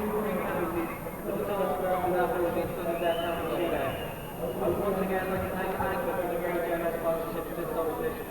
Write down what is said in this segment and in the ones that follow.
Once again, I'd like to thank Anchor for the very generous sponsorship of this competition.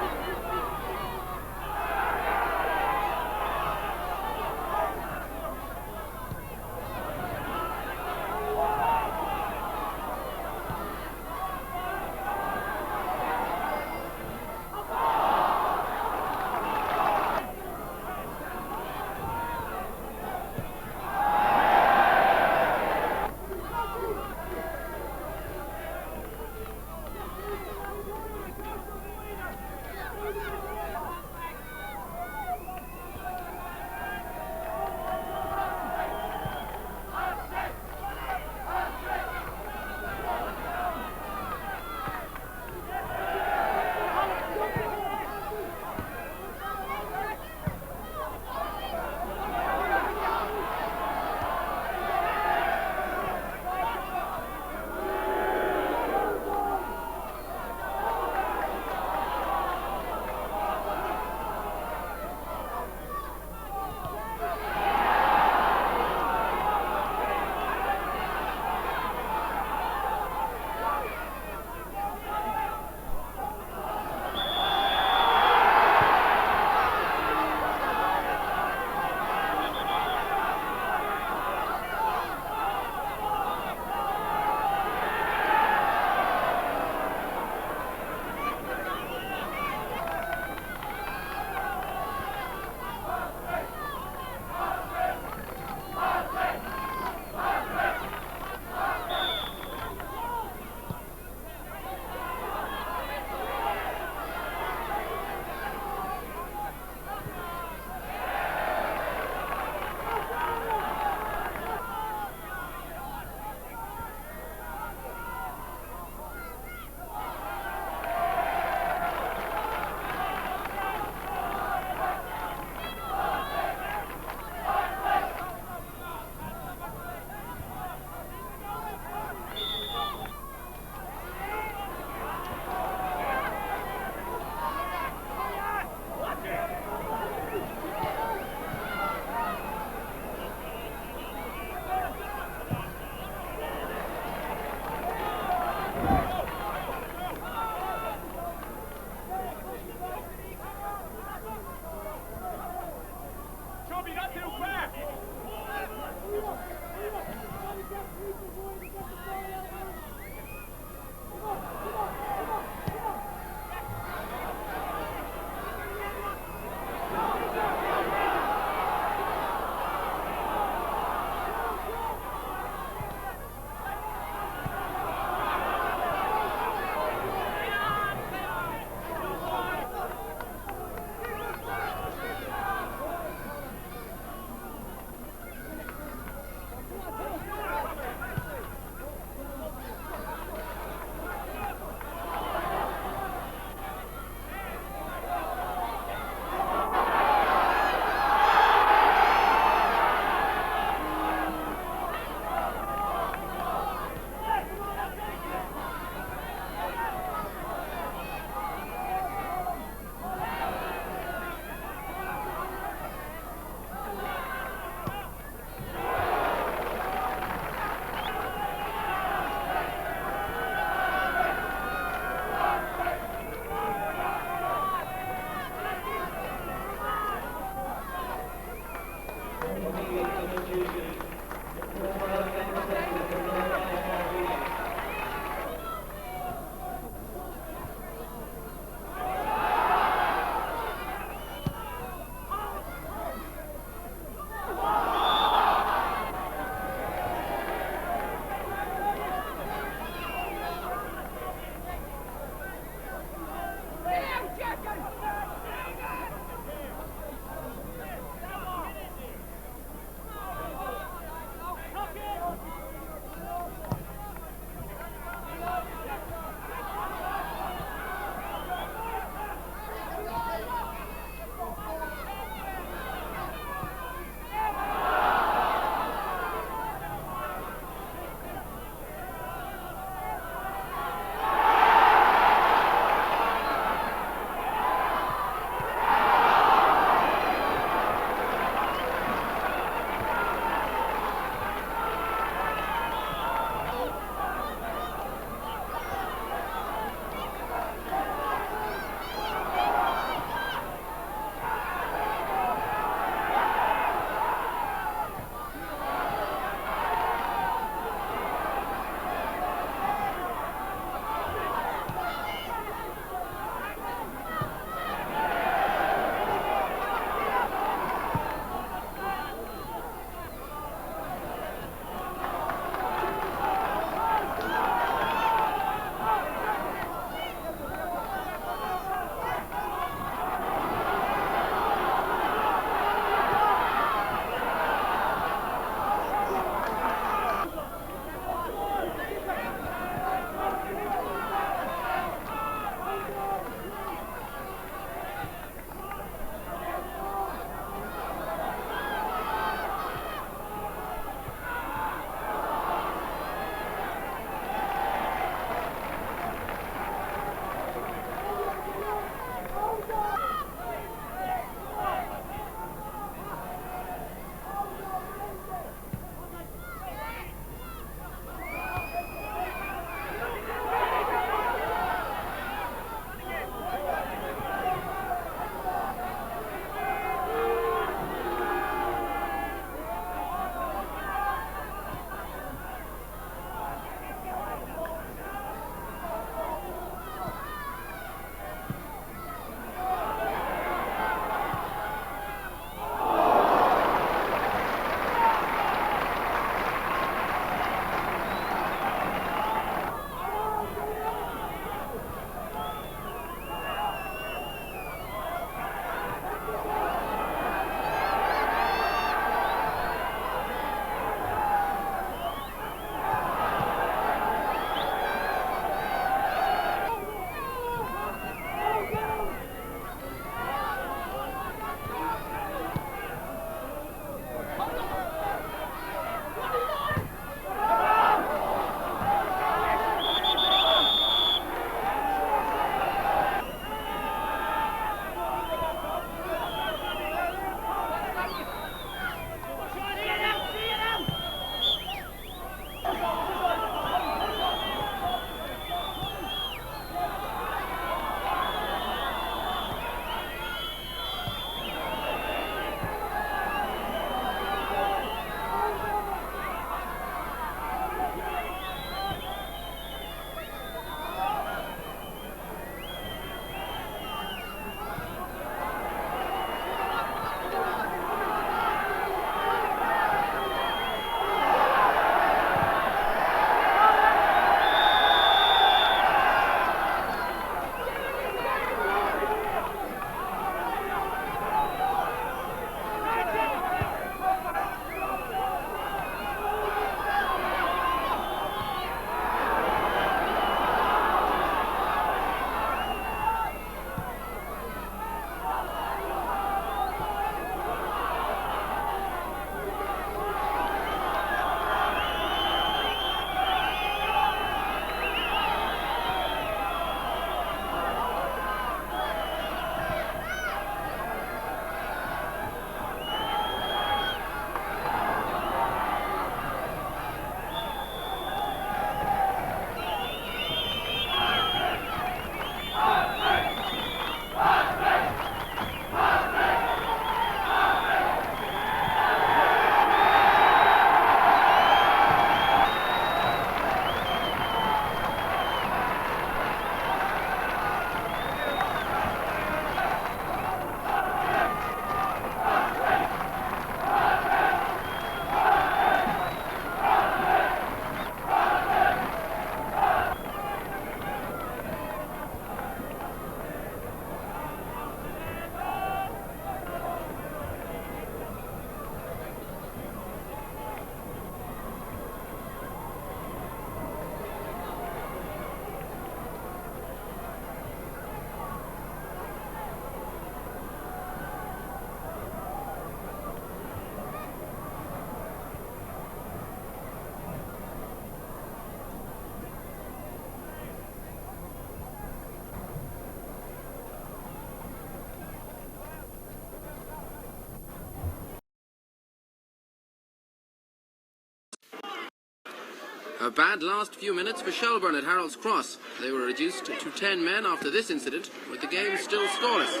A bad last few minutes for Shelbourne at Harold's Cross. They were reduced to 10 men after this incident, with the game still scoreless.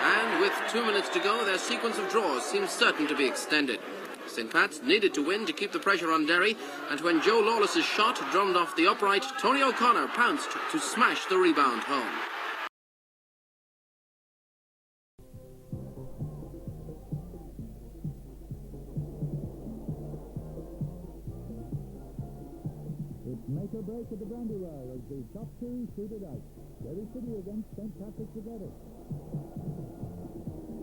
And with 2 minutes to go, their sequence of draws seems certain to be extended. St. Pat's needed to win to keep the pressure on Derry, and when Joe Lawless's shot drummed off the upright, Tony O'Connor pounced to smash the rebound home. It's make or break at the Brandywell as the top two shoot it out. Derry City against St. Patrick's together.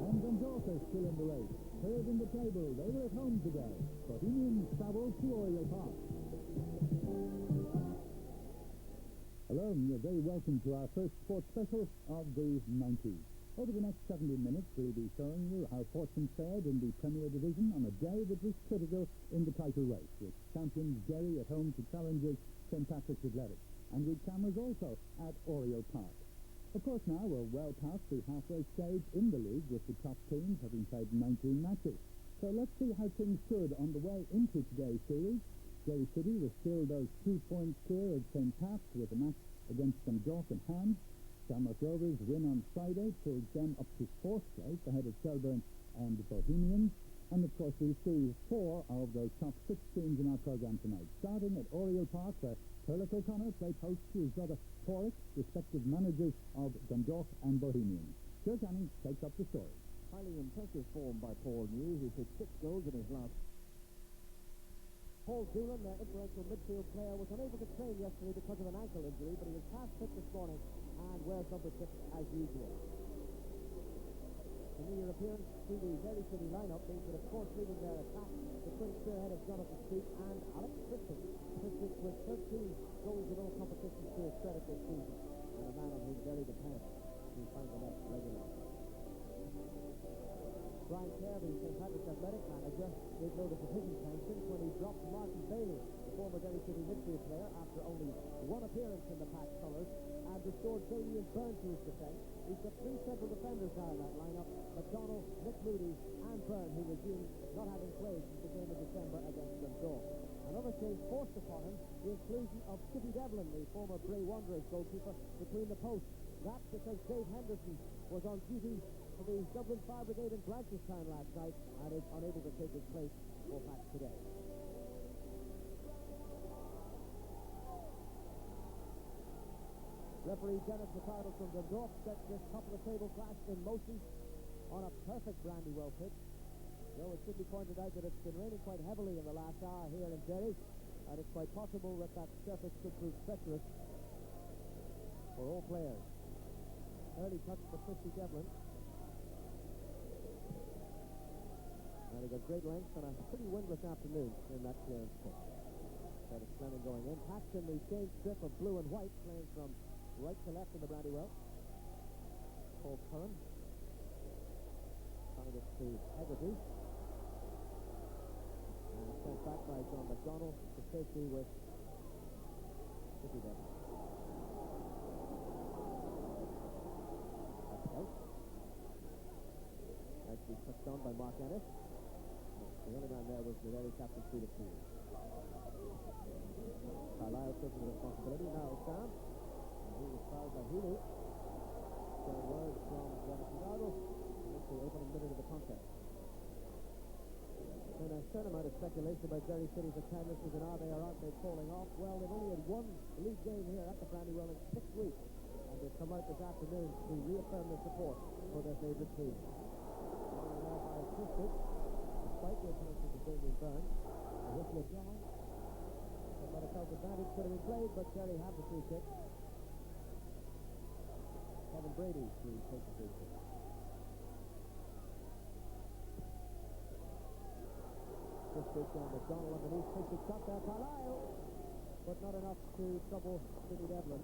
And Dundalk are still in the race. Third in the table, they were at home today. Bohemians travel to Oriel Park. Hello, and you're very welcome to our first sports special of the 90s. Over the next 17 minutes, we'll be showing you how Fortune fared in the Premier Division on a day that was critical in the title race, with champions Derry at home to challengers St. Patrick's Athletic, and with cameras also at Oriel Park. Of course, now we're well past the halfway stage in the league, with the top teams having played 19 matches. So let's see how things stood on the way into today's series. Derry City was still those 2 points clear of St. Pat's with a match against Dundalk in hand. Shamrock Rovers' win on Friday pulled them up to 4th place ahead of Shelbourne and the Bohemians. And of course we'll see 4 of those top 6 teams in our programme tonight. Starting at Oriel Park, where Turlough O'Connor played host to his brother Porrick, respective managers of Dundalk and Bohemians. Joe Canning takes up the story. Highly impressive form by Paul New, who hit 6 goals in his last. Paul Doolan, their influential midfield player, was unable to train yesterday because of an ankle injury, but he was past fit this morning and wears number 6 as usual. The new appearance to the Derry City lineup means that, of course, leading their attack, the twin spearhead of Jonathan Street and Alex Christian. Christian with 13 goals in all competitions to his credit this season, and a man on whom Derry depends, who finds the net regularly. Brian Kerr, the St. Patrick's Athletic manager, gave notice of his intentions when he dropped Martin Bailey, the former Derry City midfield player, after only 1 appearance in the Pack colours, and restored Damien Byrne to his defence. He's got 3 central defenders now in that lineup: McDonnell, Nick Moody and Byrne, who resumed not having played since the game in December against Dundalk. Another change forced upon him, the inclusion of Kitty Devlin, the former Bray Wanderers goalkeeper, between the posts. That's because Dave Henderson was on duty for the Dublin Fire Brigade in Blanchardstown last night and is unable to take his place for Patch today. Referee Dennis McCardle from Dundalk set this top-of-the-table clash in motion on a perfect Brandywell pitch. Though it should be pointed out that it's been raining quite heavily in the last hour here in Derry, and it's quite possible that that surface could prove treacherous for all players. Early touch for Christy Devlin. And he got great length on a pretty windless afternoon in that clearance pitch. Curtis Glennon going in. Patch in the same strip of blue and white, playing from right to left in the Brandywell. Paul Curran trying to get to Hegarty. And sent back by John McDonnell to safety with Kitty Devlin. Nicely touched on by Mark Ennis. The only man there was the Derry captain, Peter Field. Carlisle taking the responsibility. Now it's down. And he was fouled by Healy. So word from Dennis McCardle. It's the opening minute of the contest. And a certain amount of speculation about Derry City's attendance, and are they or aren't they falling off? Well, they've only had 1 league game here at the Brandywell in 6 weeks, and they've come out this afternoon to reaffirm their support for their favourite team. Now by Christie, despite the attention to Damien Byrne, the whistle is gone. But a self-advantage could have been played, but Derry have the free kick. Kevin Brady to take the free kick. Christie down McDonnell underneath, takes the shot there, Carlisle, but not enough to trouble Kitty Devlin.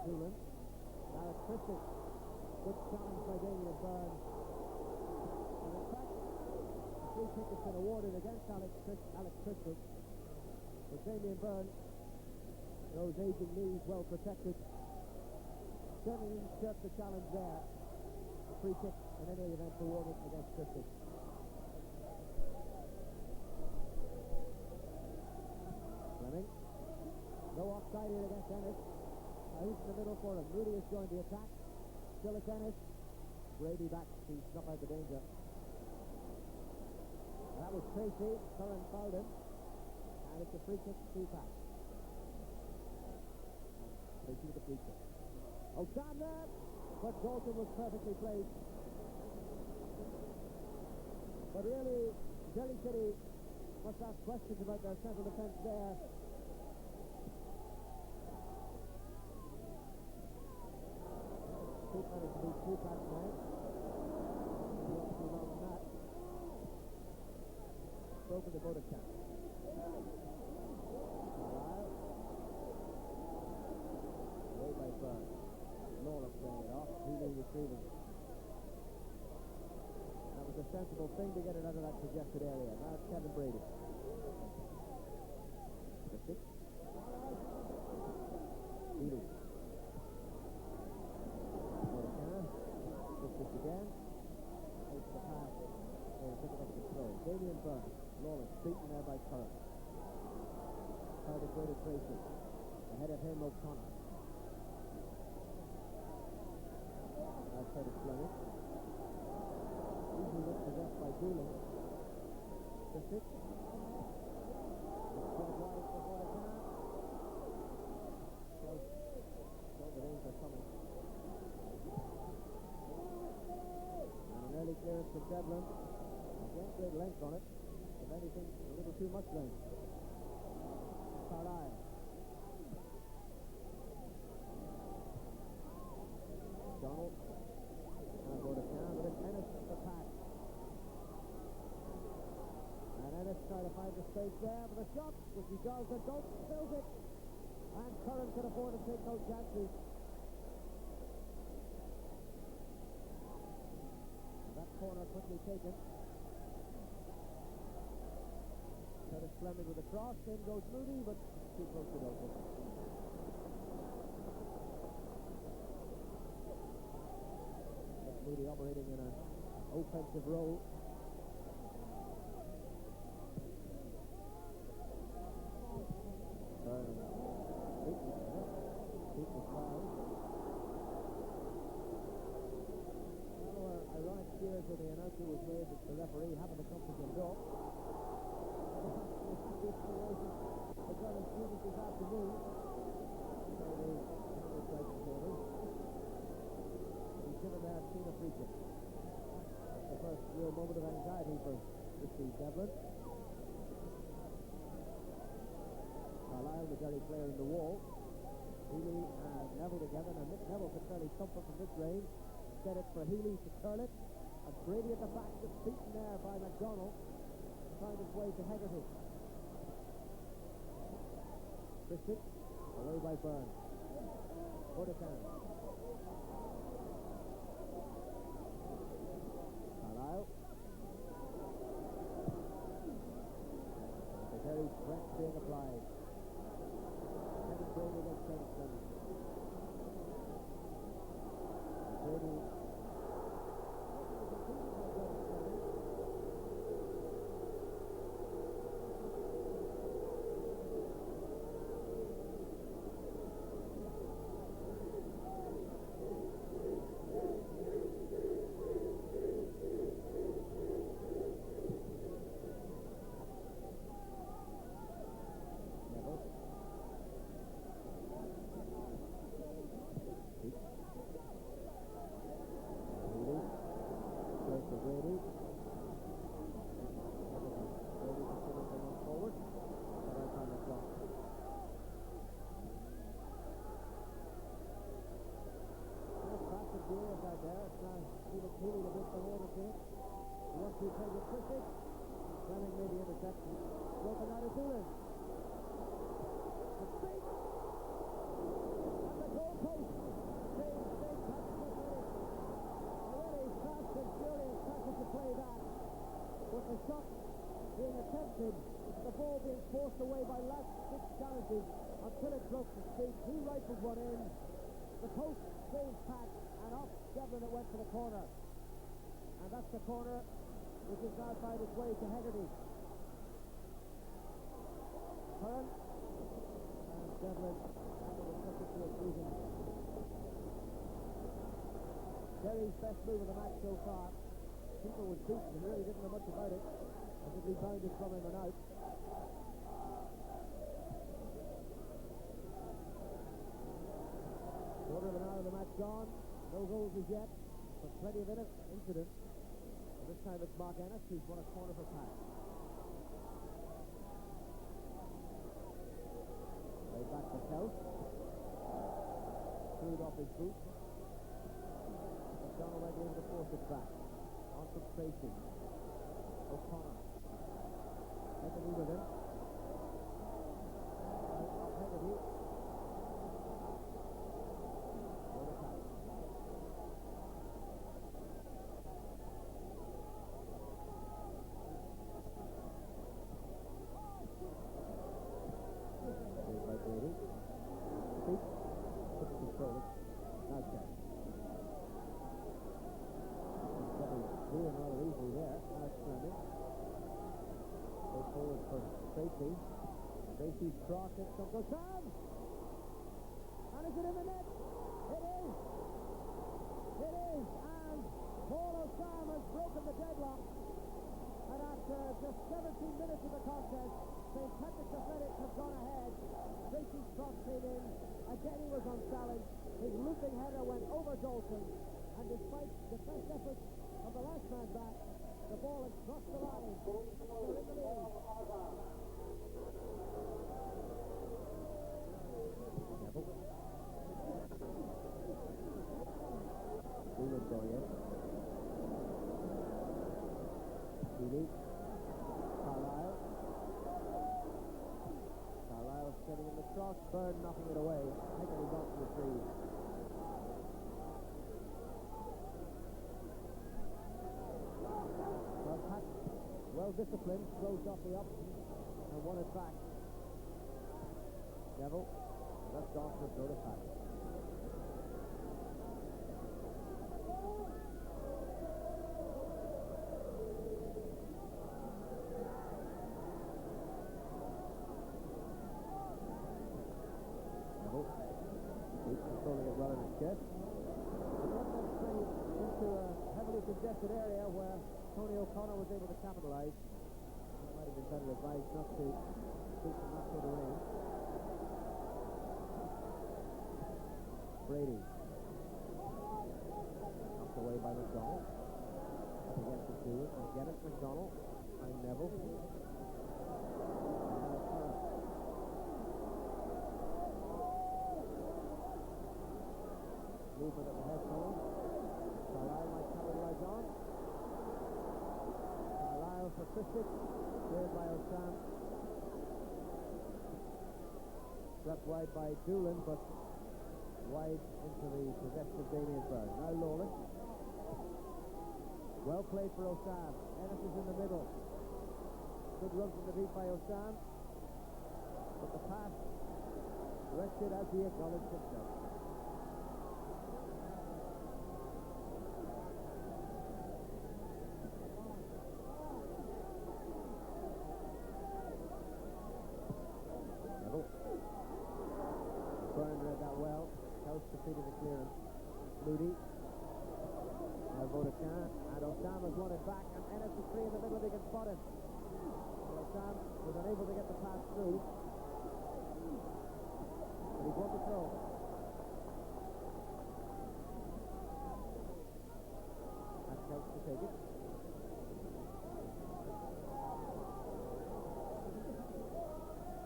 Doolan. Now it's Christie. Good challenge by Damien Byrne. And in fact, a free kick has been awarded against Alex Christie. But Damien Byrne, those aging knees well protected. certainly didn't shirk the challenge there. A free kick in any event for Warwick against Christie. Fleming. No offside here against Ennis. Who's in the middle for him? Moody has joined the attack. Still it's Ennis. Brady back to snuff out the danger. That was Tracy. Curran fouled him. And it's a free kick to pass. Tracy with the free kick. O'Connor! But Dalton was perfectly placed. But really, Derry City must ask questions about their central defence there. Two minutes to be 2 past 9. Not too long on that. Broken the Boda camp. Carlisle. Away by Burn. Lawler playing it off. Healy retrieving. That was a sensible thing to get it out of that congested area. Now it's Kevin Brady. The 6. Healy. This again. Takes the pass. Took it up control. Damien Byrne. Lawless beaten there by Curran. Curran is to Tracy. Ahead of him, O'Connor. That's Curtis Fleming. Easily gets possessed by Dooling. The 6. It's spread wide for Bordecan. So the names are coming. Early clearance from Devlin. Again, great length on it. If anything, a little too much length. Carlisle. Donald. And Bordecan, but it's Ennis the pass. And Ennis trying to find the space there for the shot, which he does, and Doak fills it. And Curran can afford to take no chances. Corner quickly taken. Curtis Fleming with a cross, in goes Moody, but too close to Dalton. Moody operating in an offensive role. Beaton foul. Ironic cheers when the announcer was made that the referee happened to come to Dundalk. This situation has done as students this afternoon. So the counter-strike supporters. He's given there seen a free kick. That's the first real moment of anxiety for Steve Devlin. Carlisle, the Derry player in the wall. Healy and Neville together. Now Mick Neville could fairly thump it from this range. Set it for Healy to curl it, and Brady at the back just beaten there by McDonald, trying his way to Hegarty. Christie, away by Byrne. Bordecan. Carlisle. The very press being applied. Kevin Brady against Curtis Fleming. Brady. Healy the big forward of it. Wants to play with Christie. Fleming made the interception. Broken out of Doolan. The straight. At the goal post. Straight touch for finish. Already fast and furious passes to play that. With the shot being attempted, the ball being forced away by last 6 challenges until it broke the street. He rifled one in. the post, James Pat, and off Devlin it went for the corner. And that's the corner which is now found its way to Hegarty. Curran and Devlin was subject to a beating. Derry's best move of the match so far. People was beaten and really didn't know much about it as it rebounded from him and out. Quarter of an hour of the match gone. No goals as yet, but plenty of incident. And this time it's Mark Ennis who's won a corner for Pat. Right back to Kells. Screwed off his boot. McDonald might be able to force it back. On from Tracy. O'Connor. Hegarty with him. Off Hegarty. Tracy's cross, it comes Osam! And is it in the net? It is! It is! And Paul Osam has broken the deadlock. And after just 17 minutes of the contest, St. Patrick's Athletics have gone ahead. Tracy's cross came in. Again he was unchallenged. His looping header went over Dalton. And despite the best efforts of the last man back, the ball has crossed the line. They're in the lead. Healy. Carlisle. Carlisle setting in the cross. Byrne knocking it away. Hegarty got to the free. Well, Pat, well disciplined, closed off the option and won it back. Neville. That's off to go to Pat. Controlling it well in his chest. Into a heavily congested area where Tony O'Connor was able to capitalise. It might have been better advised not to shoot from that sort of range. Brady. Knocked away by McDonald. Up against the two. Again it's McDonald. And Neville. Movement at the head zone. Carlisle might capitalise on. Carlisle persisted. Cleared by Osam. Swept wide by Doolan, but wide into the possession of Damien Byrne. Now Lawless. Well played for Osam. Ennis is in the middle. Good run from the deep by Osam. But the pass rested as he acknowledged himself. Completed the clearance. Moody. Now Vodacin. And Osam has won it back. And Ennis is free in the middle if he can spot him. Well, Osam was unable to get the pass through. But he won the throw. That's Kelch to take it.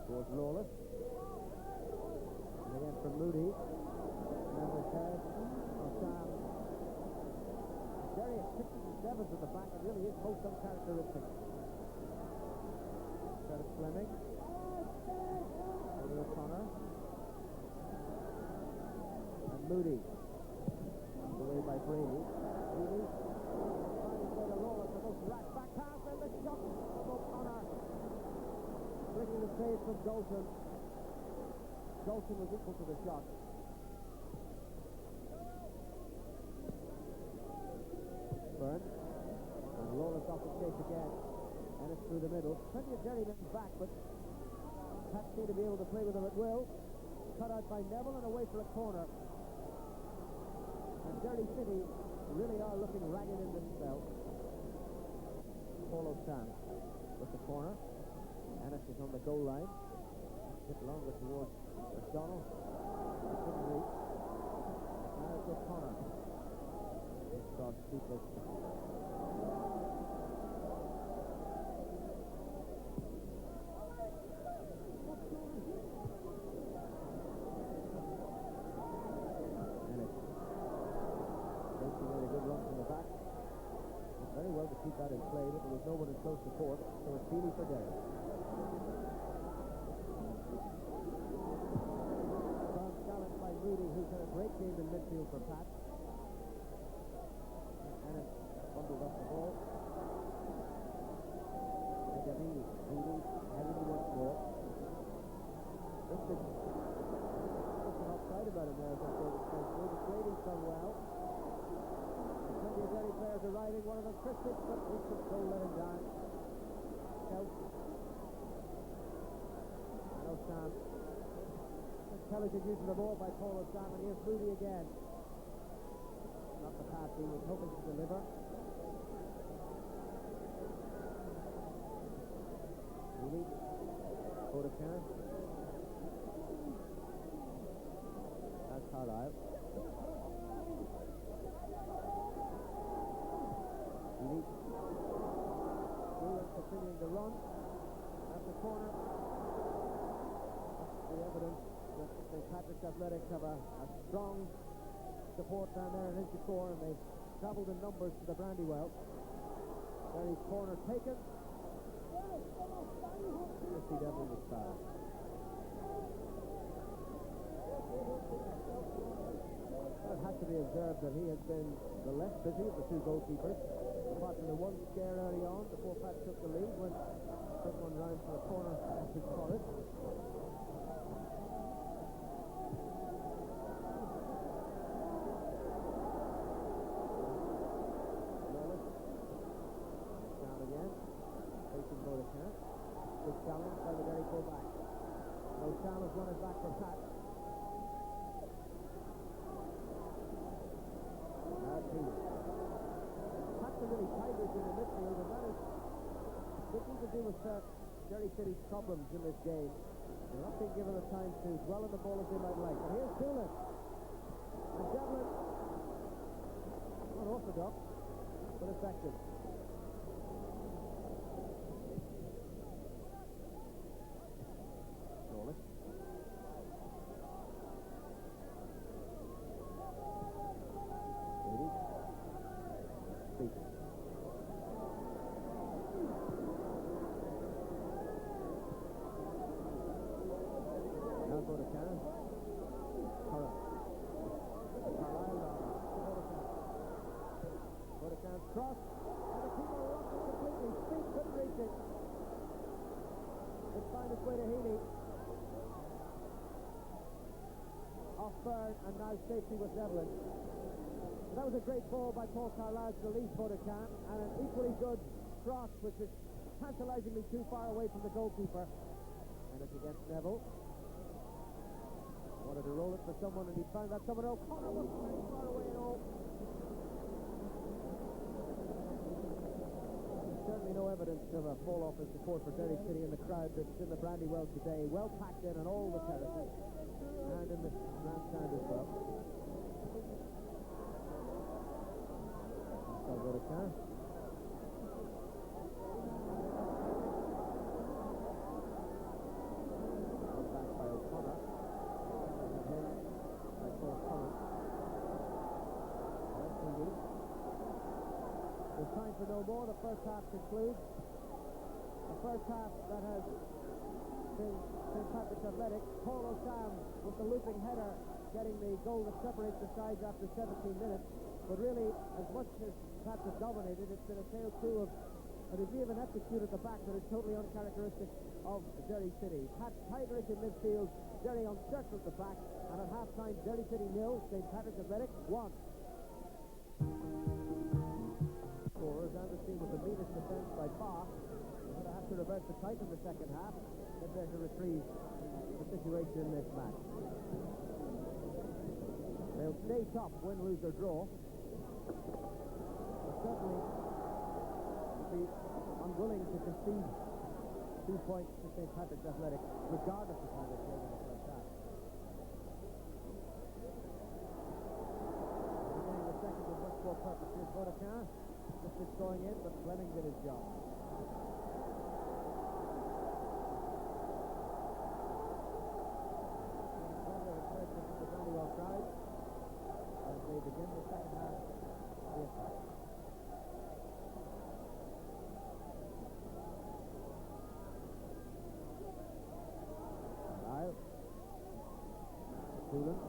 Towards Lawless. And again from Moody. Osam. Derry has 6 and 7s at the back and really is most uncharacteristic. Curtis Fleming. Tony O'Connor. And Moody. Away by Brady. Moody. Trying to play the roller for those rack back pass and the shot from O'Connor. Breaking the save from Dalton. Dalton was equal to the shot. Burns. And Lawless off the chase again. And it's through the middle. Plenty of Derry men back, but Pat seem to be able to play with them at will. Cut out by Neville and away for a corner. And Derry City really are looking ragged in this spell. Paul O'Sam with the corner. Ennis is on the goal line. A bit longer towards McDonald. Couldn't reach. Now it's O'Connor. This cross deeply. Very well to keep that in play, but there was no one in close support, so it's Healy for Derry. Strong challenge by Moody, who's had a great game in midfield for Pat. Ennis bundled up the ball. Heavy once more. Just an offside about him there, as I say, the Slady's done well. Plenty of Derry players arriving, one of them Christmas, but Richard Cole let him down. Chelsea. And O'Sam. Intelligent use of the ball by Paul O'Sam, and here's Moody again. Not the pass he was hoping to deliver. Moody. Bodekar. That's Carlisle. Continuing the run at the corner. That's the evidence that St. Patrick's Athletics have a strong support down there in Inchicore, and they've travelled in numbers to the Brandywell. Derry's corner taken. Christy Devlin was fouled. It has to be observed that he has been the less busy of the two goalkeepers. Apart from the one scare early on before Pat took the lead when took one round for a corner to Forrest. Lawless down again, facing Bodekar. Good challenge by the Derry full-back. O'Sam has run it back for Pat. Now Healy. Pat's are really tigers in the midfield, and that is nothing to do with Derry City's problems in this game. They're not being given the time to dwell on the ball as they might like. But here's Doolan. And Devlin, not orthodox, but effective. Lawless. Cross, and the people lost it completely. Speed couldn't reach it. It's found its way to Healy. Off Byrne, and now safety with Devlin. So that was a great ball by Paul Carlisle to release Bodekar, and an equally good cross, which is tantalisingly too far away from the goalkeeper. And it's against Neville. Wanted to roll it for someone, and he found that someone. O'Connor wasn't very far away at all. Certainly no evidence of a fall-off in support for Derry City in the crowd that's in the Brandywell today. Well packed in on all the terraces and in the grandstand as well. So Bodekar. Back by O'Connor. By Paul Collins. That's Healy. There's time for no more. The first half concludes. A first half that has been St. Patrick's Athletics. Paul O'Sam with the looping header getting the goal that separates the sides after 17 minutes. But really, as much as Pats have dominated, it's been a tale too of a degree of ineptitude at the back that is totally uncharacteristic of Derry City. Pats tigerish in midfield, Derry uncertain at the back, and at half-time, Derry City 0, St. Patrick's Athletics 1. scorers. Anderson with the meanest defence by far. They're going to have to reverse the tight in the second half if they're to retrieve the situation in this match. They'll stay top, win, lose or draw. But certainly be unwilling to concede 2 points to St. Patrick's Athletic, regardless of how they played in the first half. Beginning the second with much more purpose. Here's Vaudecin. Just it's going in, but Fleming did his job. As they begin the second half of the attack. Lyle. Doolan.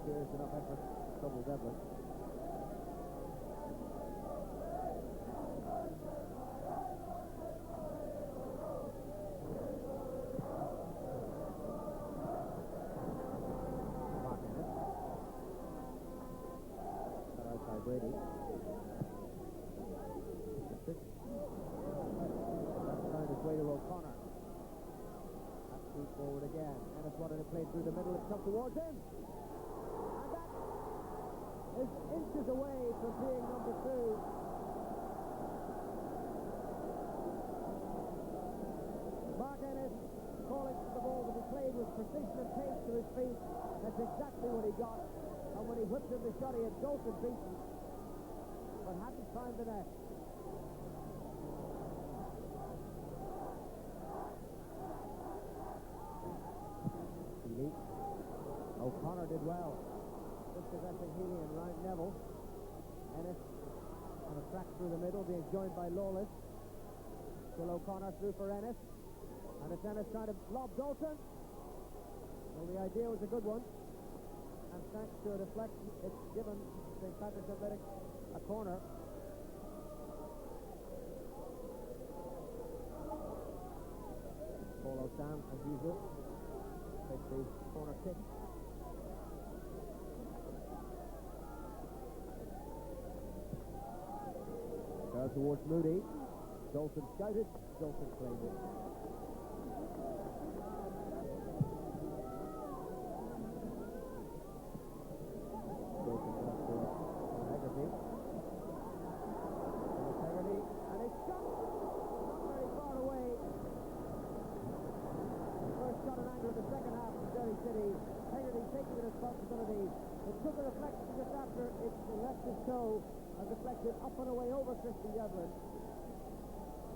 There's enough effort to trouble Devlin. Brady. That's found his way to O'Connor. That's through forward again. Ennis wanted to play through the middle. It's come towards him. And that is inches away from being number 2. Mark Ennis calling for the ball to be played with precision and pace to his feet. That's exactly what he got. And when he whipped in the shot, he had Dalton beaten, but hadn't found the net. Healy. O'Connor did well. Just possessing Healy and Ryan Neville. Ennis on a track through the middle, being joined by Lawless. Still O'Connor through for Ennis. And it's Ennis trying to lob Dalton. Well, the idea was a good one. And thanks to a deflection, it's given St. Patrick's Athletic a corner. Paul O'Sam, as usual, takes the corner kick. Goes towards Moody. Dalton scouted. Dalton played it. It took a reflection just after it left his toe and deflected up and away over Christy Yevlin.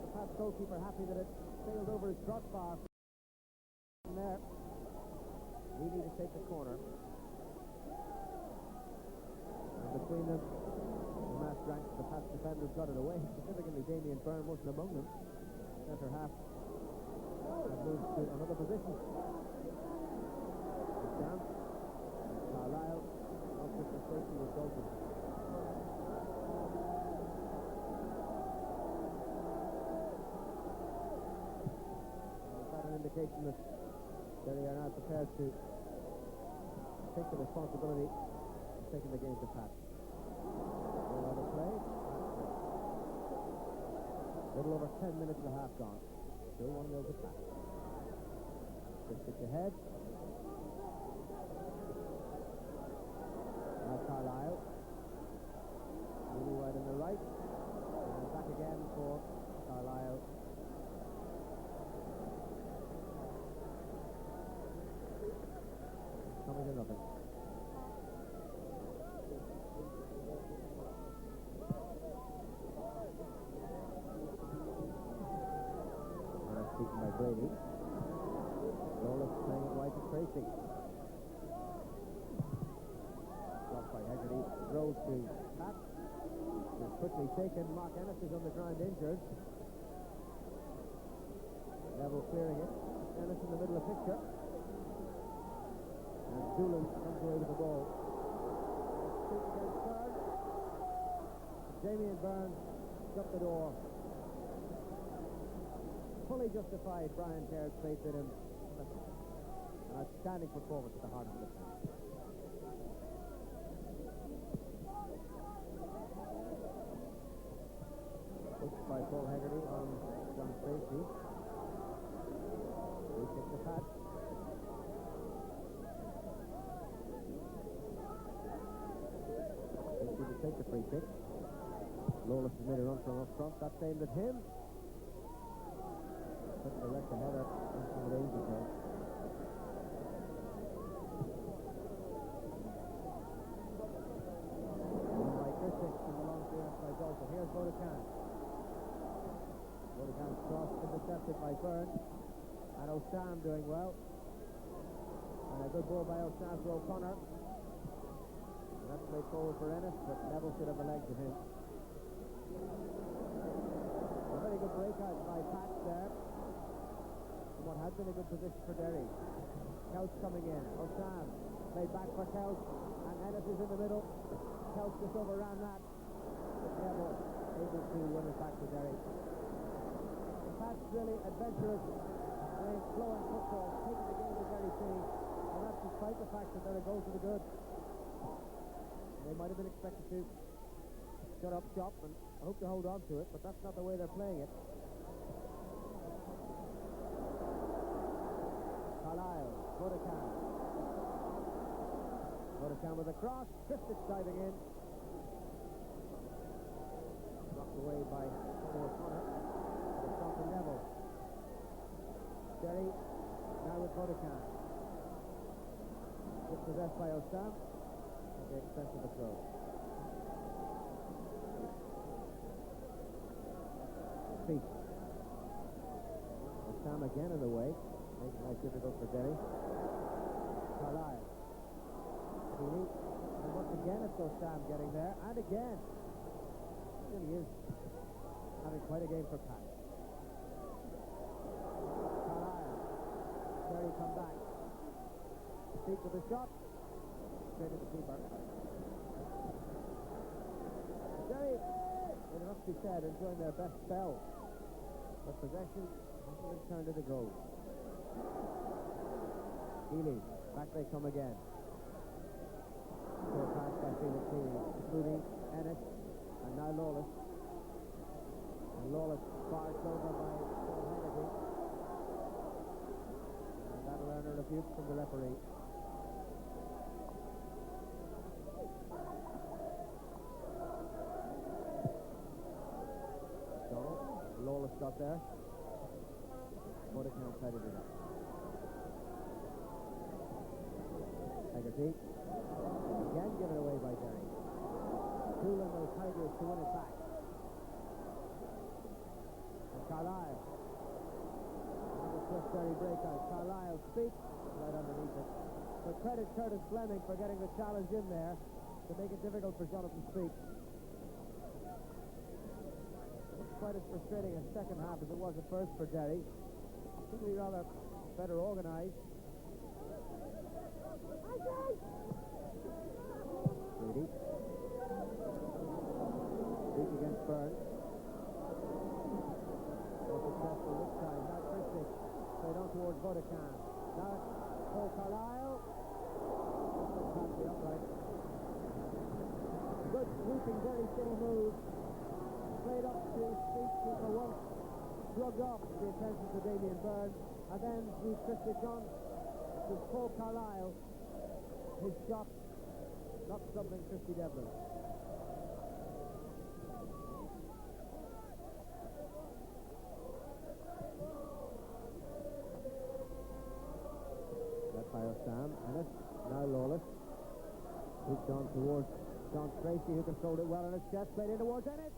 The Pats goalkeeper happy that it sailed over his crossbar. From there, we need to take the corner. And between them, the mass ranks, the Pats defenders got it away. Specifically, Damien Byrne wasn't among them. Centre half has moved to another position. Down. Carlisle, also for safety with Dalton. Is that an indication that they are now prepared to take the responsibility of taking the game to Pat? No other play. Little over 10 minutes and a half gone. Still 1-0 to Pat. Just pitch ahead. Now Carlisle. Really wide on the right. And back again for Carlisle. Coming to nothing. Now beaten by Brady. Lawless playing it wide to Tracy. Blocked by Hegarty. Throws to Pat. Is quickly taken. Mark Ennis is on the ground injured. Neville clearing it. Ennis in the middle of the picture. And Doolan comes away with the ball. Shoot against third. Damien Burns shut the door. Fully justified Brian Kerr's faith in him. An outstanding performance at the heart of the defense. by Paul Hegarty on John Tracy. He kicked the pad. Tracy to take the free kick. Lawless has made a run from up front. That's aimed at him. Couldn't direct the header into the danger zone. By Christian from the long clearance by Dalton. Here's Bodecan. Bodecan's cross intercepted by Byrne. And Osam doing well. And a good ball by Osam to O'Connor. And that's played forward for Ennis, but Neville should have the legs of him. A very good breakout by Pat there. And what had been a good position for Derry. Kelch coming in. Osam played back for Kelch. And Ennis is in the middle. Kelch just overran that. But Neville able to win it back to Derry. Pat's really adventurous, playing flowing football, taking the game to Derry City. And that's despite the fact that they're a goal to the good. They might have been expected to shut up shop and hope to hold on to it, but that's not the way they're playing it. Carlisle, Bodecan. Bodecan with a cross, Christic diving in. Knocked away by Tony O'Connor. It's on to Neville. Derry now with Bodecan. It's possessed by Osam at the expense of the throw. Feet. Osam again in the way, making life difficult for Derry. Carlisle. Healy. And once again it's Osam getting there, and again. He really is having quite a game for Pat. Carlisle. Derry come back. Feet with a shot. Straight at the keeper. Derry, it must be said, enjoying their best spell. But possession hasn't been turned into goal. Healy, back they come again. Short pass by Felix Healy, including Ennis, and now Lawless. And Lawless sparked over by Paul Hegarty. And that'll earn a rebuke from the referee. Lawless got there. Bodecan tidied it up. Hegarty. Again given away by Derry. Tooling those Tigers to win it back. And Carlisle. Another swift Derry breakout. Carlisle speaks right underneath it. But credit Curtis Fleming for getting the challenge in there to make it difficult for Jonathan Speak. Quite as frustrating a second half as it was at first for Derry. Seemed to be rather better organised. Brady. Speak against Byrne. More successful this time. Now Christic. Played on towards Bodecan. Now it's Paul Carlisle. Past the upright. Good sweeping Derry City move. Played up to Speak, for once shrugged off the attention to Damien Byrne, and then the Christic on to Paul Carlisle. His shot not stumbling Christy Devlin. That by Osam. Ennis, now Lawless. Hooked on towards John Tracy, who controlled it well on his chest, played in towards Ennis.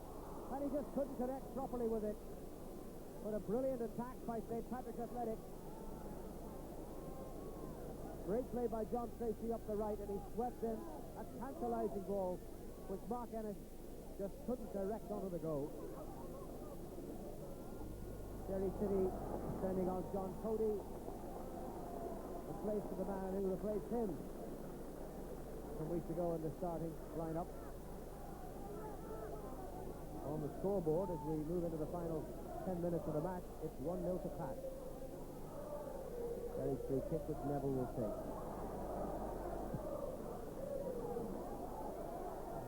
And he just couldn't connect properly with it. But a brilliant attack by St. Patrick's Athletic. Great play by John Tracy up the right, and he swept in a tantalising ball, which Mark Ennis just couldn't direct onto the goal. Derry City sending on John Cody, in place of the man who replaced him some weeks ago in the starting lineup. On the scoreboard, as we move into the final 10 minutes of the match, it's 1-0 to Pat. Derry's free kick, which Neville will take.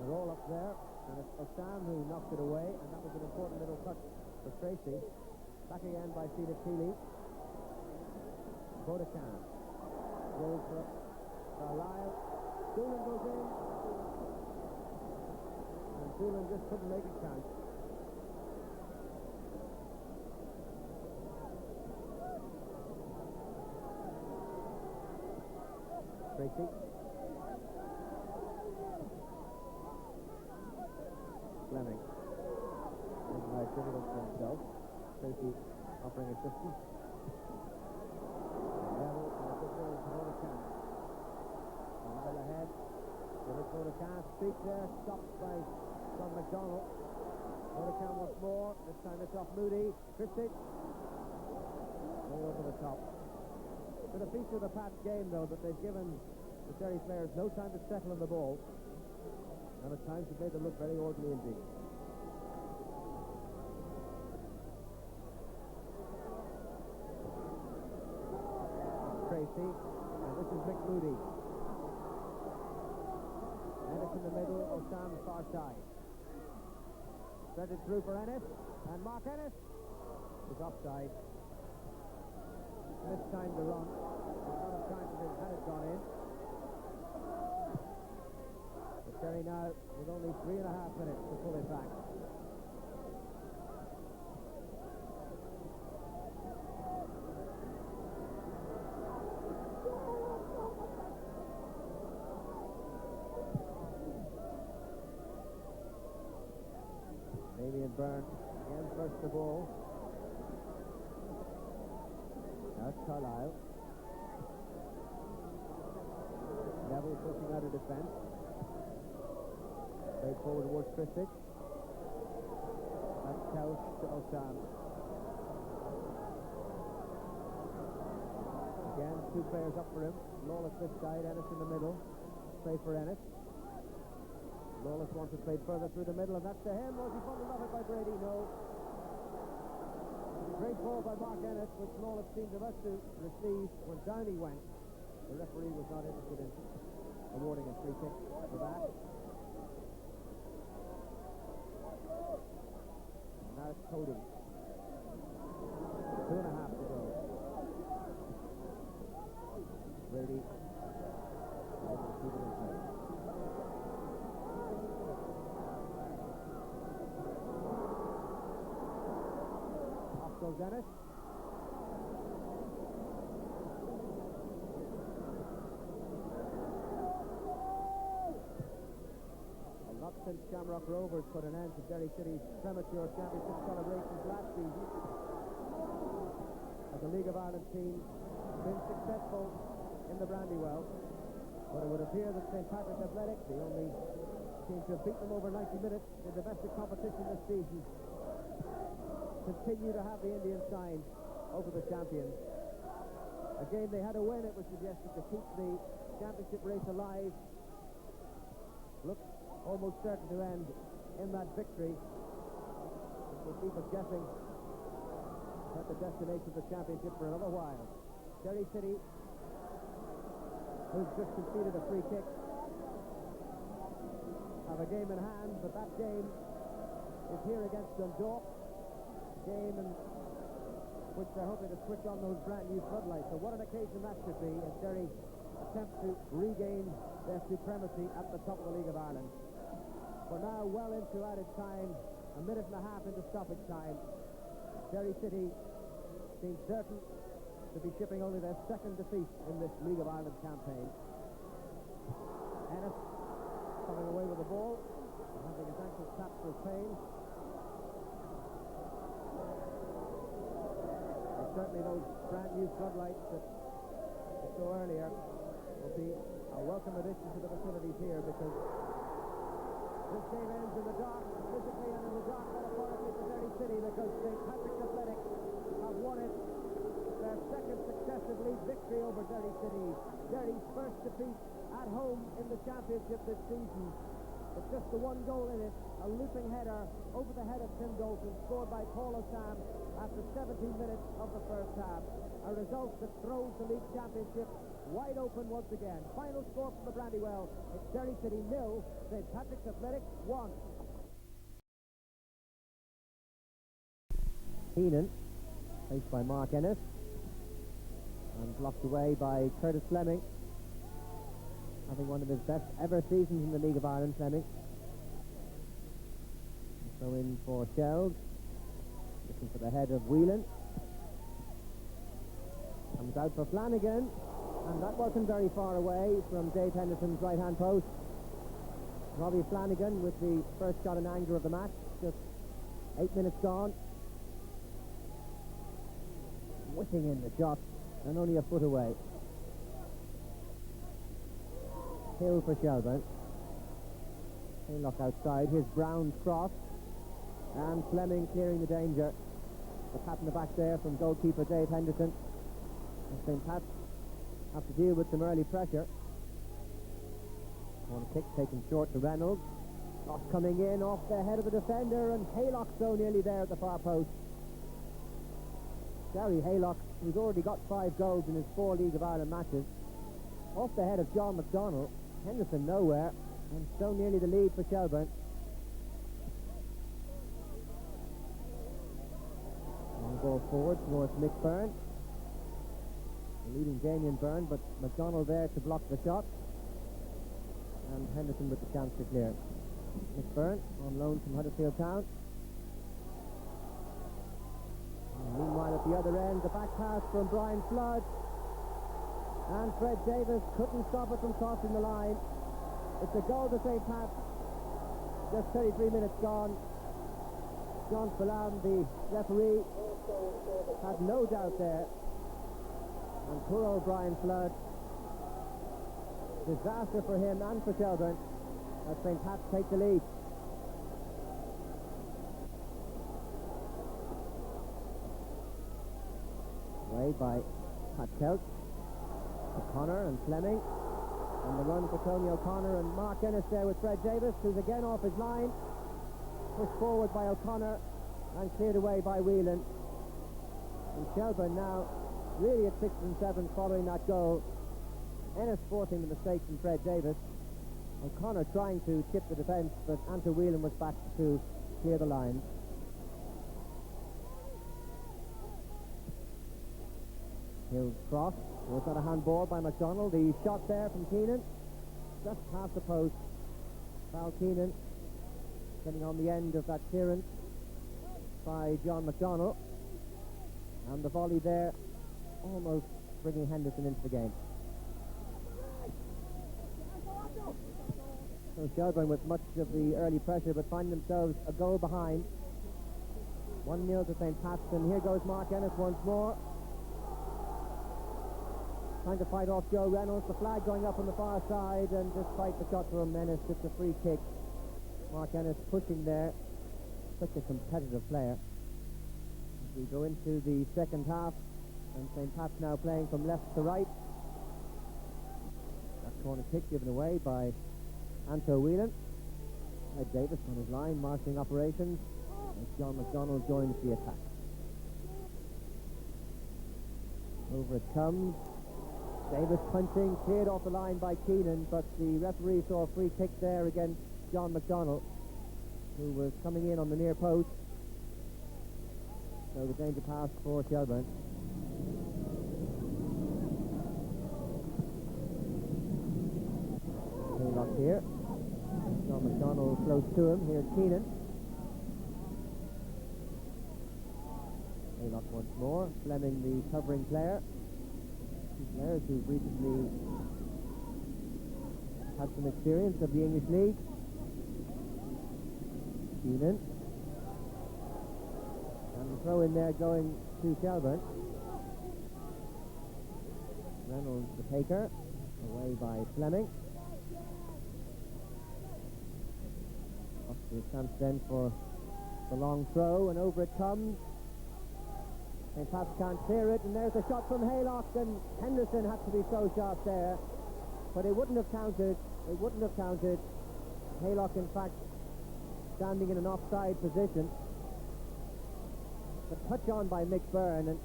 They're all up there, and it's Osam who knocked it away, and that was an important little touch for Tracy. Back again by Sheila Keeley. Bodecan. Goes for Carlisle. Doolan goes in. And Doolan just couldn't make it count. Tracy. Fleming. Nice difficult for himself. Tracy offering assistance. Level and a good goal for Bodecan. Well ahead. Bodecan speak there, stopped by John McDonald. Bodecan once more. This time it's off Moody. Christie. Way over the top. For the feature of the Pats game, though, that they've given the Derry players no time to settle on the ball, and at times they've made them look very orderly indeed. Tracy, and this is Mick Moody. Ennis in the middle, Osam far side. Threaded through for Ennis, and Mark Ennis is offside. This time to run. There's not a chance of him had it gone in. But Derry now with only 3.5 minutes to pull it back. Damien Byrne again first the ball. That's Carlisle. Neville pushing out of defence. Played forward towards Christie. That's Couch to Osam. Again, two players up for him. Lawless this side, Ennis in the middle. Play for Ennis. Lawless wants to play further through the middle, and that's to him. Was he fumbled off it by Brady? No. Great ball by Mark Ennis, which Lawless seemed about to receive when down he went. The referee was not interested in awarding a free kick for that. And now it's Cody. 2.5 to go. Brady able to keep it in place. Goes Ennis. Well, not since Shamrock Rovers put an end to Derry City's premature championship celebrations last season has the League of Ireland team been successful in the Brandywell, but it would appear that St. Patrick's Athletic, the only team to have beaten them over 90 minutes in domestic competition this season, continue to have the Indian sign over the champions. Again, they had a win, it was suggested, to keep the championship race alive. Looked almost certain to end in that victory. It will keep us guessing at the destination of the championship for another while. Derry City, who's just conceded a free kick, have a game in hand, but that game is here against Dundalk. Game in which they're hoping to switch on those brand new floodlights. So what an occasion that should be as Derry attempt to regain their supremacy at the top of the League of Ireland. We're now well into added time, a minute and a half into stoppage time. Derry City seems certain to be shipping only their second defeat in this League of Ireland campaign. Ennis coming away with the ball, having his ankle tapped with pain. Certainly those brand new floodlights that we saw earlier will be a welcome addition to the facilities here, because this game ends in the dark, physically and in the dark metaphorically for Derry City, because St. Patrick's Athletic have won it, their second successive league victory over Derry City. Derry's first defeat at home in the championship this season. But just the one goal in it, a looping header over the head of Tim Dalton, scored by Paul Osam after 17 minutes of the first half. A result that throws the league championship wide open once again. Final score from the Brandywell, it's Derry City 0, St. Patrick's Athletic 1. Keenan, faced by Mark Ennis, and blocked away by Curtis Fleming. Having one of his best ever seasons in the League of Ireland, Fleming. So in for Shells, looking for the head of Whelan. Comes out for Flanagan, and that wasn't very far away from Dave Henderson's right-hand post. Robbie Flanagan with the first shot in anger of the match, just 8 minutes gone. Whipping in the shot, and only a foot away. Hill for Shelburne. Haylock outside, here's Brown's cross, and Fleming clearing the danger. The pat in the back there from goalkeeper Dave Henderson. And St. Pat's have to deal with some early pressure. Corner kick taken short to Reynolds. Cross coming in off the head of the defender, and Haylock so nearly there at the far post. Gary Haylock, who's already got 5 goals in his 4 League of Ireland matches, off the head of John McDonnell. Henderson nowhere, and so nearly the lead for Shelburne. Long ball forward towards Mick Byrne. Leading Damien Byrne, but McDonnell there to block the shot. And Henderson with the chance to clear. Mick Byrne on loan from Huddersfield Town. And meanwhile at the other end, the back pass from Brian Flood. And Fred Davis couldn't stop it from crossing the line. It's a goal to St. Pat's. Just 33 minutes gone. John Spillane, the referee, had no doubt there. And poor old Brian Flood. Disaster for him and for Shelburne as St. Pat's take the lead. Away by Pat Kelch. O'Connor and Fleming, and the run for Tony O'Connor, and Mark Ennis there with Fred Davis, who's again off his line, pushed forward by O'Connor and cleared away by Whelan. And Shelburne now really at 6 and 7 following that goal. Ennis forcing the mistake from Fred Davis. O'Connor trying to chip the defence, but Anto Whelan was back to clear the line. Hill's cross. Was that a handball by McDonnell? The shot there from Keenan, just past the post. Val Keenan getting on the end of that clearance by John McDonnell. And the volley there, almost bringing Henderson into the game. So Shelburne with much of the early pressure, but find themselves a goal behind. 1-0 to St. Pat's, and here goes Mark Ennis once more. Trying to fight off Joe Reynolds, the flag going up on the far side, and despite the shot from Ennis, it's a free kick. Mark Ennis pushing there, such a competitive player. As we go into the second half, and St. Pat's now playing from left to right. That corner kick given away by Anto Whelan. Ed Davis on his line, marshalling operations, as John McDonnell joins the attack. Over it comes. Davis punching, cleared off the line by Keenan, but the referee saw a free kick there against John McDonnell, who was coming in on the near post. So the danger pass for Shelburne. Haylock here. John McDonnell close to him. Here's Keenan. Haylock once more. Fleming, the covering player. Players who've recently had some experience of the English League. Keenan. And the throw in there going to Shelburne. Reynolds the taker. Away by Fleming. Up to the chance then for the long throw, and over it comes. St. Pat's can't clear it, and there's a shot from Haylock, and Henderson had to be so sharp there, but it wouldn't have counted. It wouldn't have counted. Haylock, in fact, standing in an offside position. The touch on by Mick Byrne, and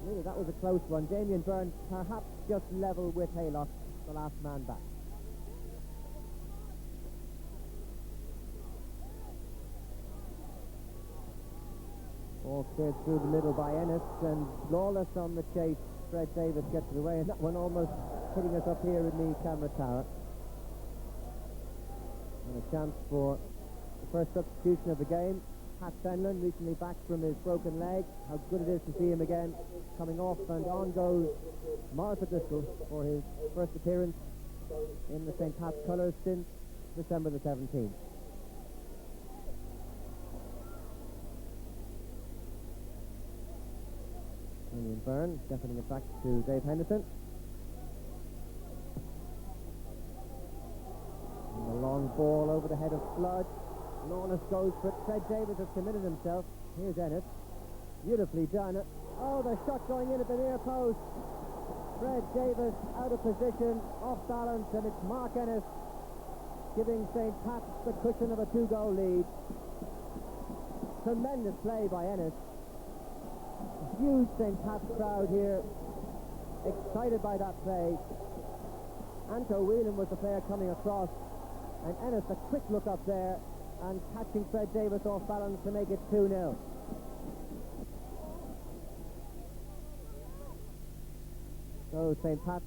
really that was a close one. Damien Byrne perhaps just level with Haylock, the last man back. Ball cleared through the middle by Ennis, and Lawless on the chase. Fred Davis gets it away, and that one almost hitting us up here in the camera tower. And a chance for the first substitution of the game. Pat Fenlon, recently back from his broken leg. How good it is to see him again coming off, and on goes Maurice O'Driscoll for his first appearance in the St. Pat's colours since December the 17th. Damien Byrne deafening it back to Dave Henderson. And the long ball over the head of Flood. Lawless goes for it. Fred Davis has committed himself. Here's Ennis. Beautifully done. Oh, the shot going in at the near post. Fred Davis out of position, off balance, and it's Mark Ennis giving St. Pat's the cushion of a 2-goal lead. Tremendous play by Ennis. Huge St. Pat's crowd here, excited by that play. Anto Whelan was the player coming across, and Ennis a quick look up there and catching Fred Davis off balance to make it 2-0. So St. Pat's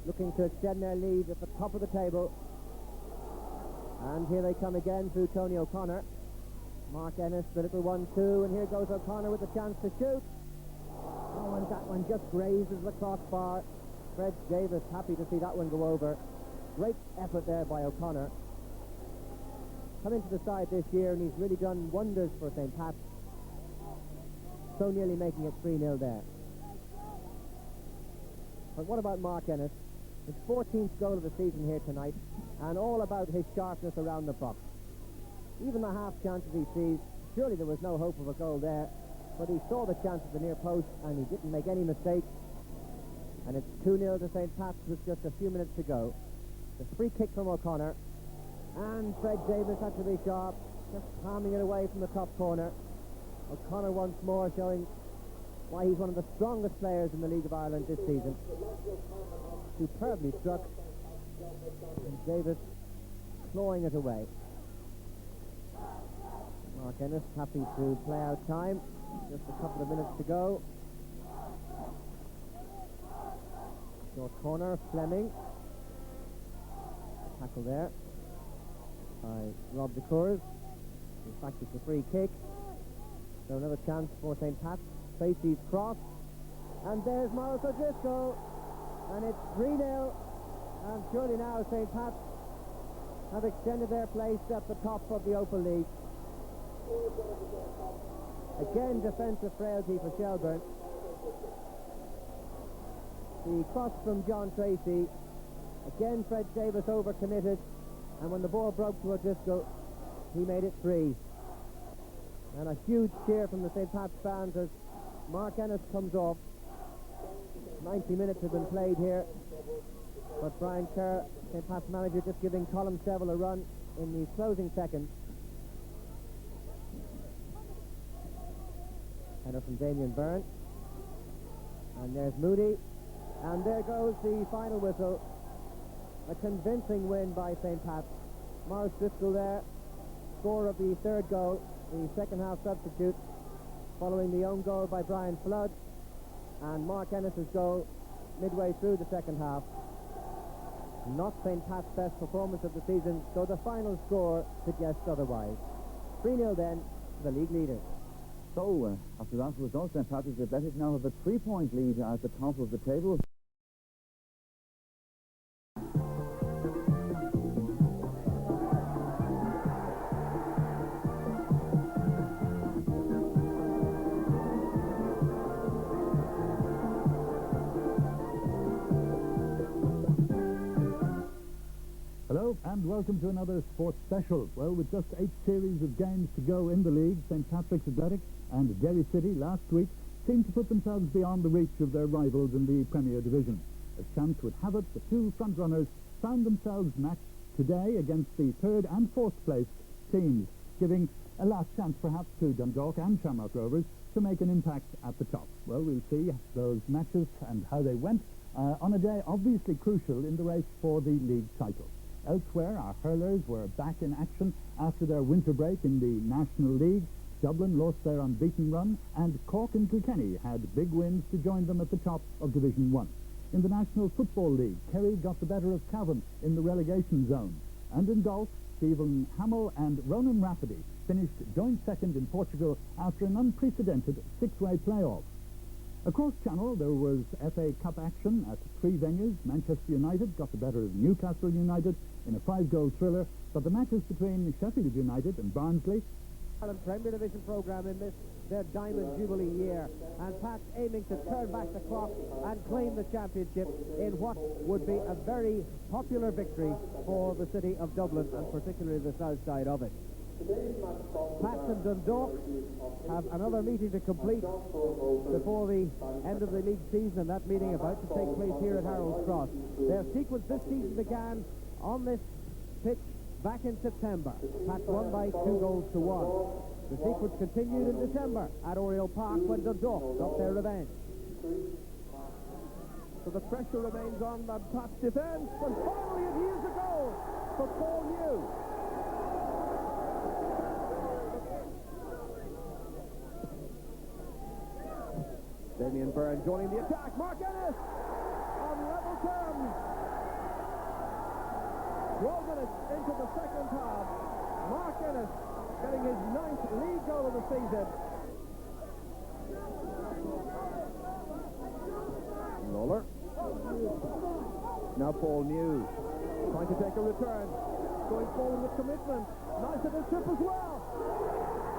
looking to extend their lead at the top of the table. And here they come again through Tony O'Connor. Mark Ennis, the little 1-2, and here goes O'Connor with a chance to shoot. Oh, and that one just grazes the crossbar. Fred Davis happy to see that one go over. Great effort there by O'Connor. Come into the side this year, and he's really done wonders for St. Pat's. So nearly making it 3-0 there. But what about Mark Ennis? His 14th goal of the season here tonight, and all about his sharpness around the box. Even the half chances he sees, surely there was no hope of a goal there, but he saw the chance at the near post and he didn't make any mistake. And it's 2-0 to St. Pat's with just a few minutes to go. The free kick from O'Connor, and Fred Davis had to be sharp, just palming it away from the top corner. O'Connor once more showing why he's one of the strongest players in the League of Ireland this season. Superbly struck, and Davis clawing it away. Mark Ennis happy to play out time. Just a couple of minutes to go. Short corner, Fleming. Tackle there by Rob de Cours. In fact, it's a free kick. So another chance for St. Pat's. Facey's cross. And there's Maurice O'Driscoll. And it's 3-0. And surely now St. Pat's have extended their place at the top of the Opal League. Again, defensive frailty for Shelburne. The cross from John Tracy. Again, Fred Davis overcommitted, and when the ball broke to O'Driscoll, he made it 3. And a huge cheer from the St. Pat's fans as Mark Ennis comes off. 90 minutes have been played here, but Brian Kerr, St. Pat's manager, just giving Colm Seville a run in the closing seconds. Header from Damien Byrne. And there's Moody. And there goes the final whistle. A convincing win by St. Pat's. Maurice Driscoll there, scorer of the third goal, the second half substitute, following the own goal by Brian Flood, and Mark Ennis's goal midway through the second half. Not St. Pat's best performance of the season, so the final score suggests otherwise. 3-0 then to the league leaders. So, after that result, St. Patrick's Athletic now have a 3-point lead at the top of the table. Hello and welcome to another sports special. Well, with just 8 series of games to go in the league, St. Patrick's Athletic and Derry City last week seemed to put themselves beyond the reach of their rivals in the Premier Division. As chance would have it, the two front-runners found themselves matched today against the 3rd and 4th placed teams, giving a last chance perhaps to Dundalk and Shamrock Rovers to make an impact at the top. Well, we'll see those matches and how they went on a day obviously crucial in the race for the league title. Elsewhere, our hurlers were back in action after their winter break in the National League. Dublin lost their unbeaten run, and Cork and Kilkenny had big wins to join them at the top of Division 1. In the National Football League, Kerry got the better of Cavan in the relegation zone. And in golf, Stephen Hamill and Ronan Rafferty finished joint second in Portugal after an unprecedented six-way playoff. Across Channel, there was FA Cup action at three venues. Manchester United got the better of Newcastle United in a 5-goal thriller, but the matches between Sheffield United and Barnsley. Ireland Premier Division programme in this, their Diamond Jubilee year, and Pats aiming to turn back the clock and claim the championship in what would be a very popular victory for the city of Dublin, and particularly the south side of it. Pats and Dundalk have another meeting to complete before the end of the league season, and that meeting about to take place here at Harold's Cross. Their sequence this season began on this pitch back in September. Pats won by 2-1. The sequence continued in December at Oriel Park when Dundalk got their revenge. So the pressure remains on the Pats defence, and finally it yields a goal for Paul New. Damien Byrne joining the attack. Mark Ennis on level terms. 12 minutes into the second half. Mark Ennis getting his 9th league goal of the season. Lawler. Now Paul New trying to take a return. Going forward with commitment. Nice at his trip as well.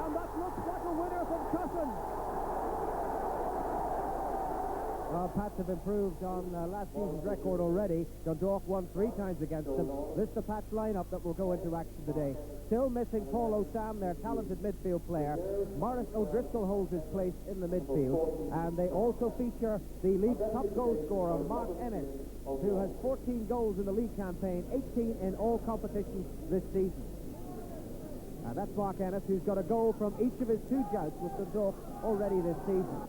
And that looks like a winner from Cusson. Pats have improved on last season's record already. Dundalk won 3 times against them. This is the Pats lineup that will go into action today. Still missing Paul O'Sam, their talented midfield player. Maurice O'Driscoll holds his place in the midfield. And they also feature the league's top goal scorer, Mark Ennis, who has 14 goals in the league campaign, 18 in all competitions this season. And that's Mark Ennis, who's got a goal from each of his 2 jouts with Dundalk already this season.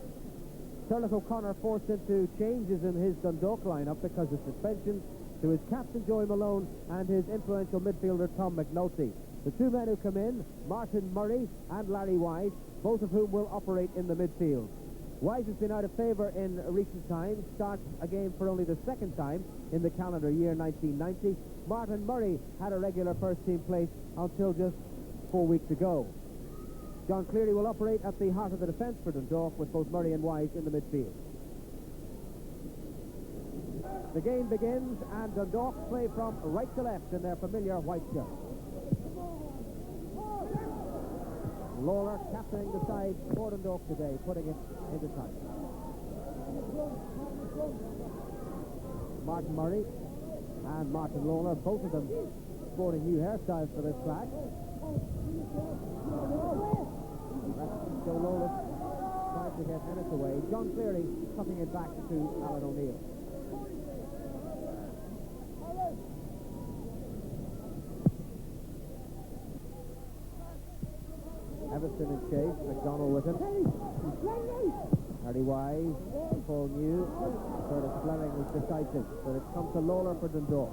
Turlough O'Connor forced into changes in his Dundalk lineup because of suspensions to his captain Joey Malone and his influential midfielder Tom McNulty. The 2 men who come in, Martin Murray and Larry Wise, both of whom will operate in the midfield. Wise has been out of favour in recent times, starts a game for only the 2nd time in the calendar year 1990. Martin Murray had a regular first-team place until just 4 weeks ago. John Cleary will operate at the heart of the defence for Dundalk with both Murray and Wise in the midfield. The game begins and Dundalk play from right to left in their familiar white shirt. Lawler captaining the side for Dundalk today, putting it into touch. Martin Murray and Martin Lawler, both of them sporting new hairstyles for this track. That's Joe Lawless tries to get Ennis away. John Cleary tucking it back to Alan O'Neill. Everton in chase, McDonald with him. Harry Wise, Paul New, Curtis Fleming was decisive, but it's come to Lawler for Dundalk.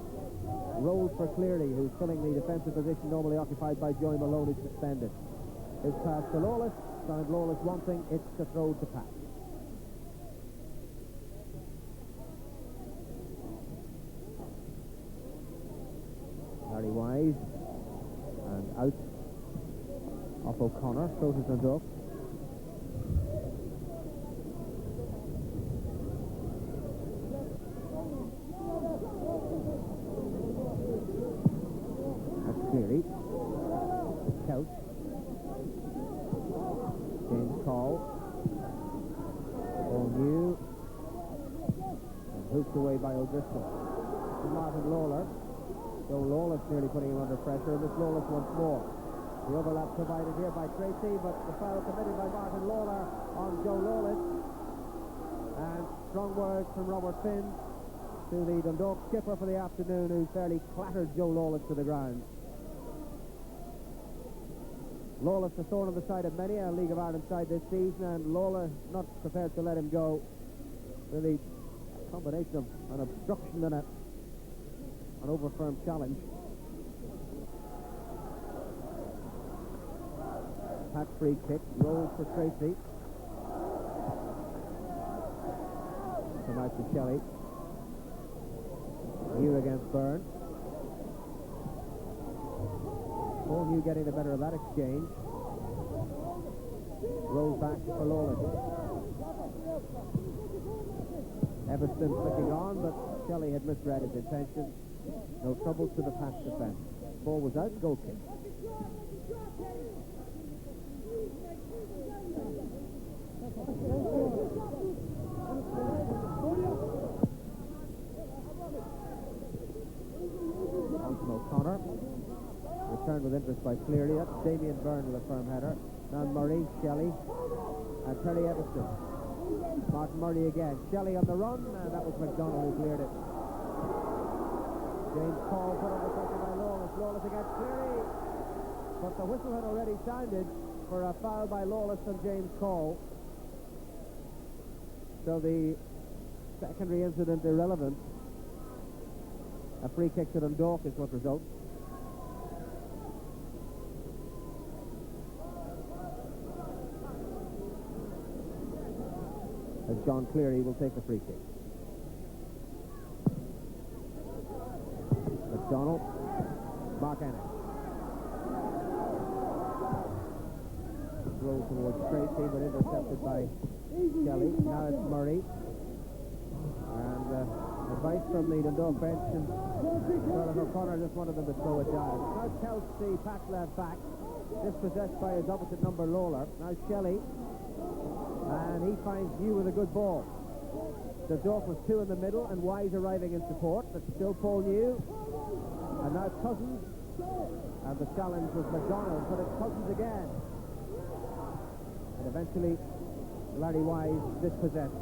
Rolls for Cleary, who's filling the defensive position normally occupied by Joey Malone, who's suspended. His pass to Lawless, found Lawless wanting, it's the throw to Pat. Harry Wise, and out off O'Connor, throws it to Dundalk. That's Cleary. Couch. James Call. O'Neill. And hooked away by O'Driscoll. To Martin Lawler. So Lawless nearly putting him under pressure, and this Lawless once more. The overlap provided here by Tracy, but the foul committed by Martin Lawler on Joe Lawless. And strong words from Robert Finn to the Dundalk skipper for the afternoon, who fairly clattered Joe Lawless to the ground. Lawless a thorn on the side of many a League of Ireland side this season, and Lawler not prepared to let him go. Really a combination of an obstruction and an over-firm challenge. Pat free kick, rolls for Tracy. Come out to Shelley. New against Byrne. Paul New getting the better of that exchange. Rolls back for Lawless. Everton flicking on, but Shelley had misread his intention. No trouble to the Pats defence. Ball was out, goal kick. On from O'Connor. Returned with interest by Cleary. That's Damien Byrne with a firm header. Now Murray, Shelley, and Terry Everton. Martin Murray again. Shelley on the run, and that was McDonald who cleared it. James Cole put under pressure by Lawless. Lawless against Cleary. But the whistle had already sounded for a foul by Lawless on James Cole. So the secondary incident irrelevant. A free kick to Dundalk is what results. As John Cleary will take the free kick. McDonald. Mark Ennis. Rolls towards Tracy, but intercepted by Shelley. Now it's Murray. And advice from the Dundalk bench, and Charlotte O'Connor just wanted them to throw it down. Now Kelce, the Pat left back, dispossessed by his opposite number Lawler. Now Shelley, and he finds New with a good ball. Dundalk was two in the middle, and Wise arriving in support, but still Paul New. And now Cousins, and the challenge was McDonald, but it's Cousins again. And eventually Larry Wise dispossessed.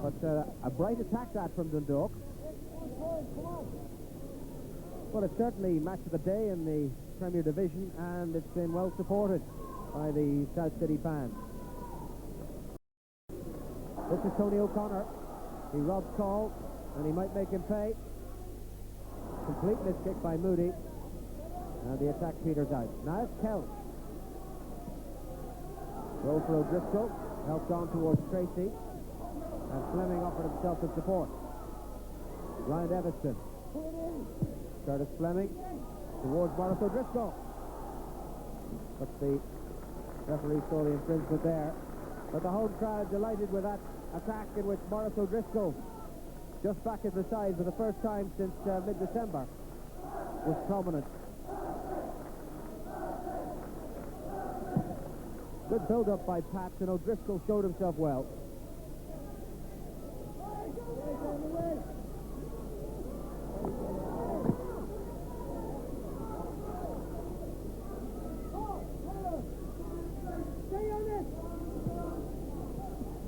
But a bright attack that from Dundalk. Well, it's certainly match of the day in the Premier Division, and it's been well supported by the South City fans. This is Tony O'Connor. He robs Call, and he might make him pay. Complete miskick by Moody, and the attack peters out. Now it's Kelch. Roll for O'Driscoll, helped on towards Tracy, and Fleming offered himself in support. Ryan Everton. Curtis Fleming towards Morris O'Driscoll. But the referee saw the infringement there. But the home crowd delighted with that attack in which Morris O'Driscoll, just back at the side for the first time since mid-December, was prominent. Good build-up by Pats, and O'Driscoll showed himself well.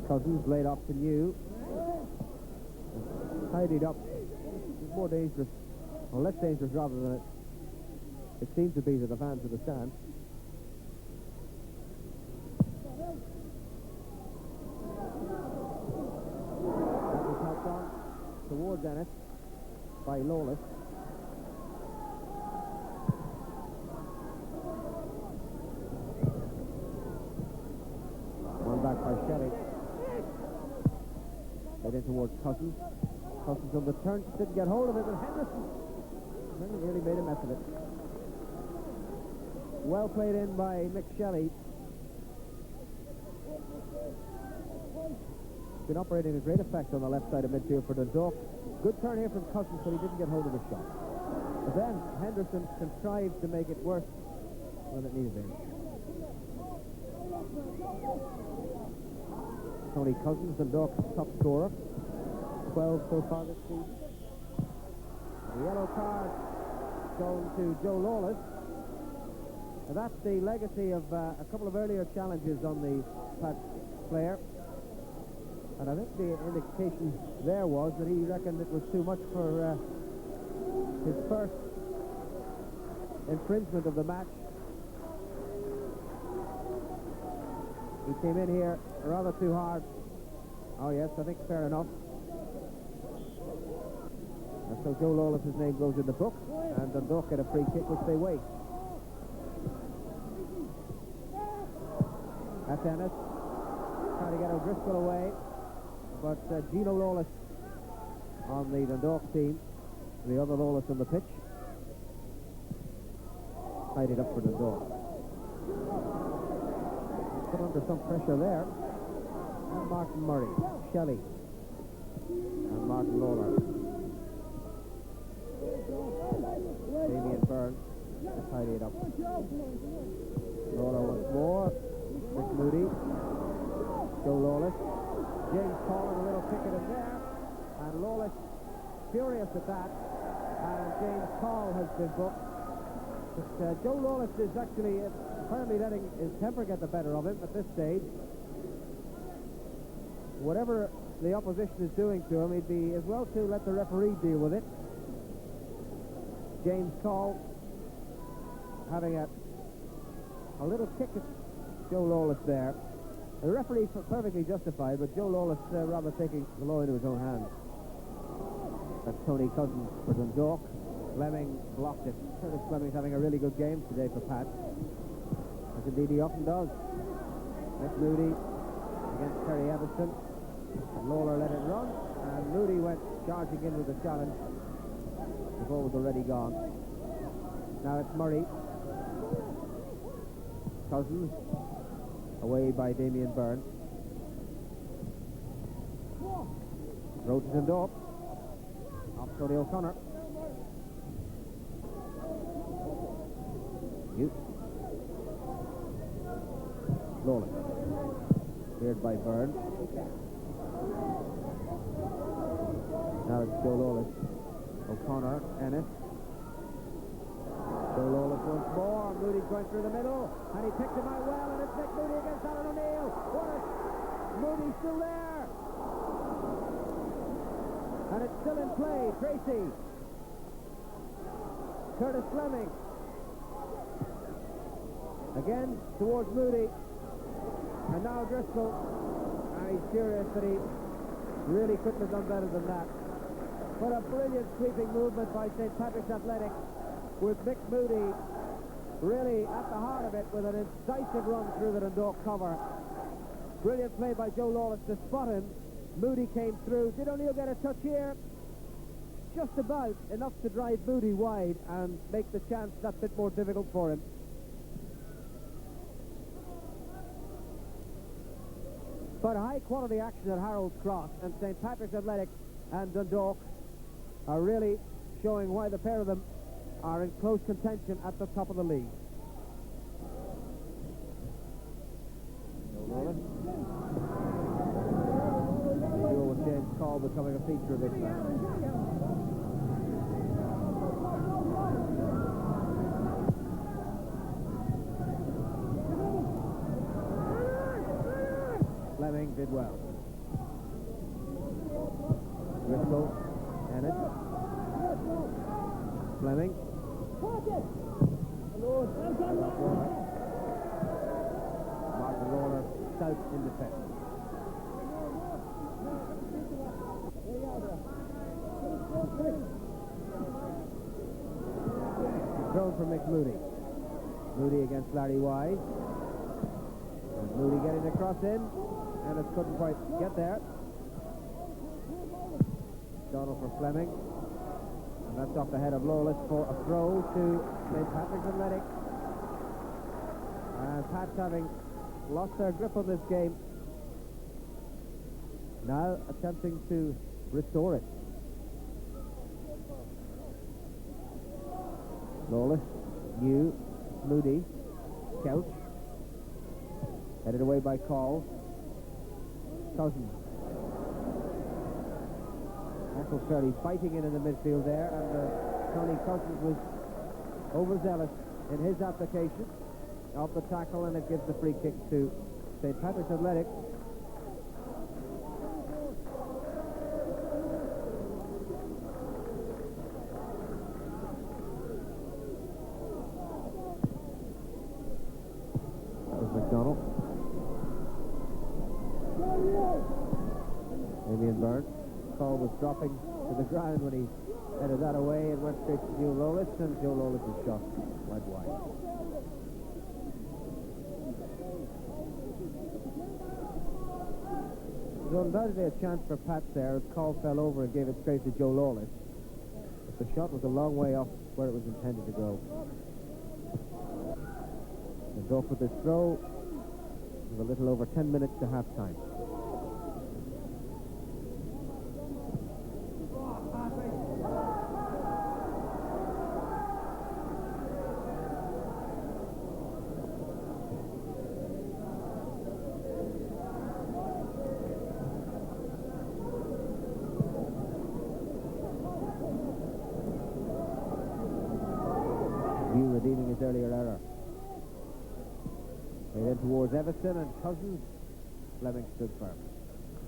Cousins laid off to New. Tidied up. It's more dangerous, or less dangerous rather than it seemed to be to the fans of the stand. That was helped on towards Ennis by Lawless. One back by Shelley. Right in towards Cousins. Cousins on the turn, didn't get hold of it, but Henderson really made a mess of it. Well played in by Mick Shelley. Been operating a great effect on the left side of midfield for Dundalk. Good turn here from Cousins, but he didn't get hold of the shot. But then Henderson contrived to make it worse than it needed to be. Tony Cousins, Dundalk's top scorer. 12 so far this season. The yellow card shown to Joe Lawless. And that's the legacy of a couple of earlier challenges on the Pats player. And I think the indication there was that he reckoned it was too much for his first infringement of the match. He came in here rather too hard. Oh yes, I think fair enough. And so Joe Lawless's name goes in the book, and Dundalk get a free kick which they waste. That's Ennis. Trying to get O'Driscoll away. But Gino Lawless on the Dundalk team, the other Lawless on the pitch, tied it up for Dundalk. Put under some pressure there. And Martin Murray, Shelley, and Martin Lawler. Damien Byrne to tidy it up. Lawler once more. Mick Moody. Joe Lawless. James Paul and a little kick at him there. And Lawless furious at that. And James Paul has been booked. But Joe Lawless is actually apparently letting his temper get the better of him at this stage. Whatever the opposition is doing to him, he'd be as well to let the referee deal with it. James Call having a little kick at Joe Lawless there. The referee perfectly justified, but Joe Lawless rather taking the law into his own hands. That's Tony Cousins for Dundalk. Fleming blocked it. Curtis Fleming's having a really good game today for Pat, as indeed he often does. Mick Moody against Terry Everson. And Lawler let it run, and Moody went charging in with the challenge. The ball was already gone. Now it's Murray. Cousins away by Damien Byrne. Road to Dundalk. Off Tony O'Connor. Lawless. Cleared by Byrne. Now it's Joe Lawless. O'Connor, Ennis. Joe Lawless once more. Moody's going through the middle, and he picked him out well, and it's Mick Moody against Alan O'Neill. Moody's still there. And it's still in play. Tracy. Curtis Fleming. Again towards Moody. And now Driscoll. And he's furious that he really couldn't have done better than that. But a brilliant sweeping movement by St. Patrick's Athletic, with Mick Moody really at the heart of it with an incisive run through the Dundalk cover. Brilliant play by Joe Lawless to spot him. Moody came through. Did O'Neill get a touch here? Just about enough to drive Moody wide and make the chance that bit more difficult for him. But high quality action at Harold's Cross, and St. Patrick's Athletic and Dundalk are really showing why the pair of them are in close contention at the top of the league. With James Call becoming a feature of this match. Fleming did well. Driscoll, Ennis. Fleming. Martin Lawler, stout in defence. Thrown for Mick Moody. Moody against Larry Wise. And Moody getting the cross in. And it couldn't quite get there. Donald for Fleming. And that's off the head of Lawless for a throw to St. Patrick's Athletic. And Pats having lost their grip on this game, now attempting to restore it. Lawless, New, Moody, Couch. Headed away by Call. Cousins. Michael Fairley fighting in the midfield there, and Tony Cousins was overzealous in his application of the tackle, and it gives the free kick to St. Patrick's Athletic. That was McDonald. Damien Byrne. Call was dropping to the ground when he headed that away and went straight to Joe Lawless, and Joe Lawless' shot went wide. There's undoubtedly a chance for Pats there as Call fell over and gave it straight to Joe Lawless. But the shot was a long way off where it was intended to go. And off with this throw with a little over 10 minutes to half-time. Redeeming his earlier error. They then towards Everson and Cousins. Fleming stood firm.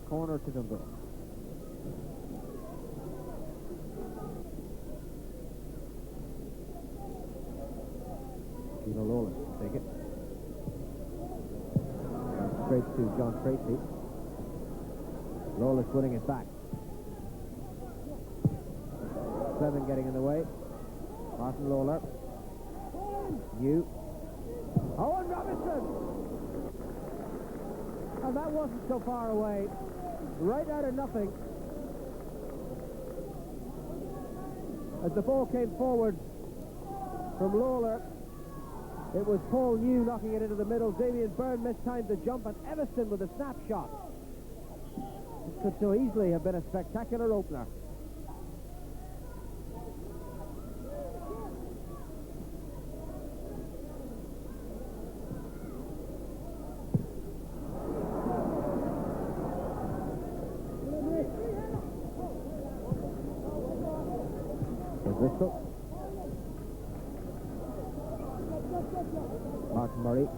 Corner to Dundalk. Gino Lawless will take it. Straight to John Tracy. Lawless winning it back. Fleming getting in the way. Martin Lawler. New. Owen Robinson! And that wasn't so far away. Right out of nothing. As the ball came forward from Lawler, it was Paul New knocking it into the middle. Damien Byrne mistimed the jump, and Everson with a snapshot. It could so easily have been a spectacular opener. Bristol. Martin Murray.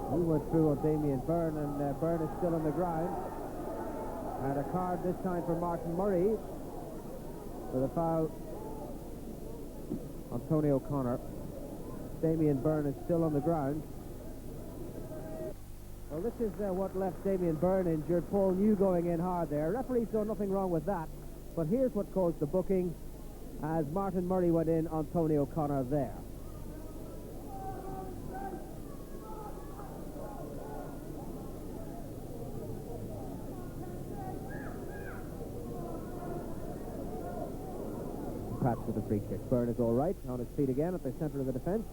He went through on Damien Byrne, and Byrne is still on the ground. And a card this time for Martin Murray for the foul on Tony O'Connor. Damien Byrne is still on the ground. Well, this is what left Damien Byrne injured. Paul New going in hard there. Referee saw nothing wrong with that. But here's what caused the booking as Martin Murray went in on Tony O'Connor there. Pats with the free kick. Byrne is all right, on his feet again at the centre of the defence.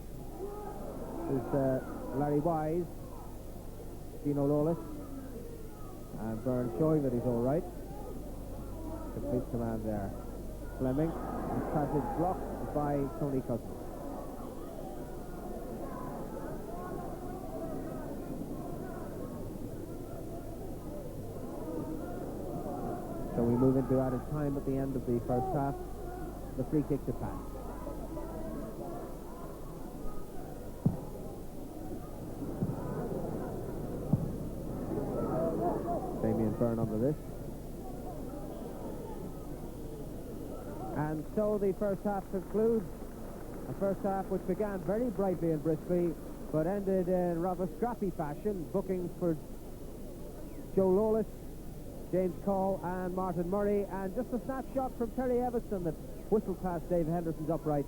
There's Larry Wise, Gino Lawless, and Byrne showing that he's all right. Complete command there. Fleming, his passage blocked by Tony Cousins. So we move into added time at the end of the first half. The free kick to Pat. Damien Byrne under this. And so the first half concludes. A first half which began very brightly and briskly, but ended in rather scrappy fashion. Bookings for Joe Lawless, James Call and Martin Murray, and just a snapshot from Terry Everson that whistled past Dave Henderson's upright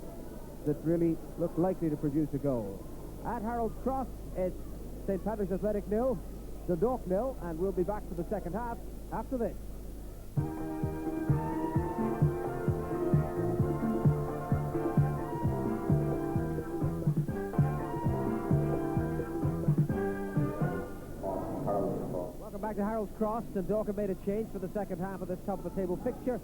that really looked likely to produce a goal. At Harold's Cross, it's St. Patrick's Athletic 0, Dundalk 0, and we'll be back for the second half after this. Welcome back to Harold's Cross. Dundalk have made a change for the second half of this top-of-the-table fixture.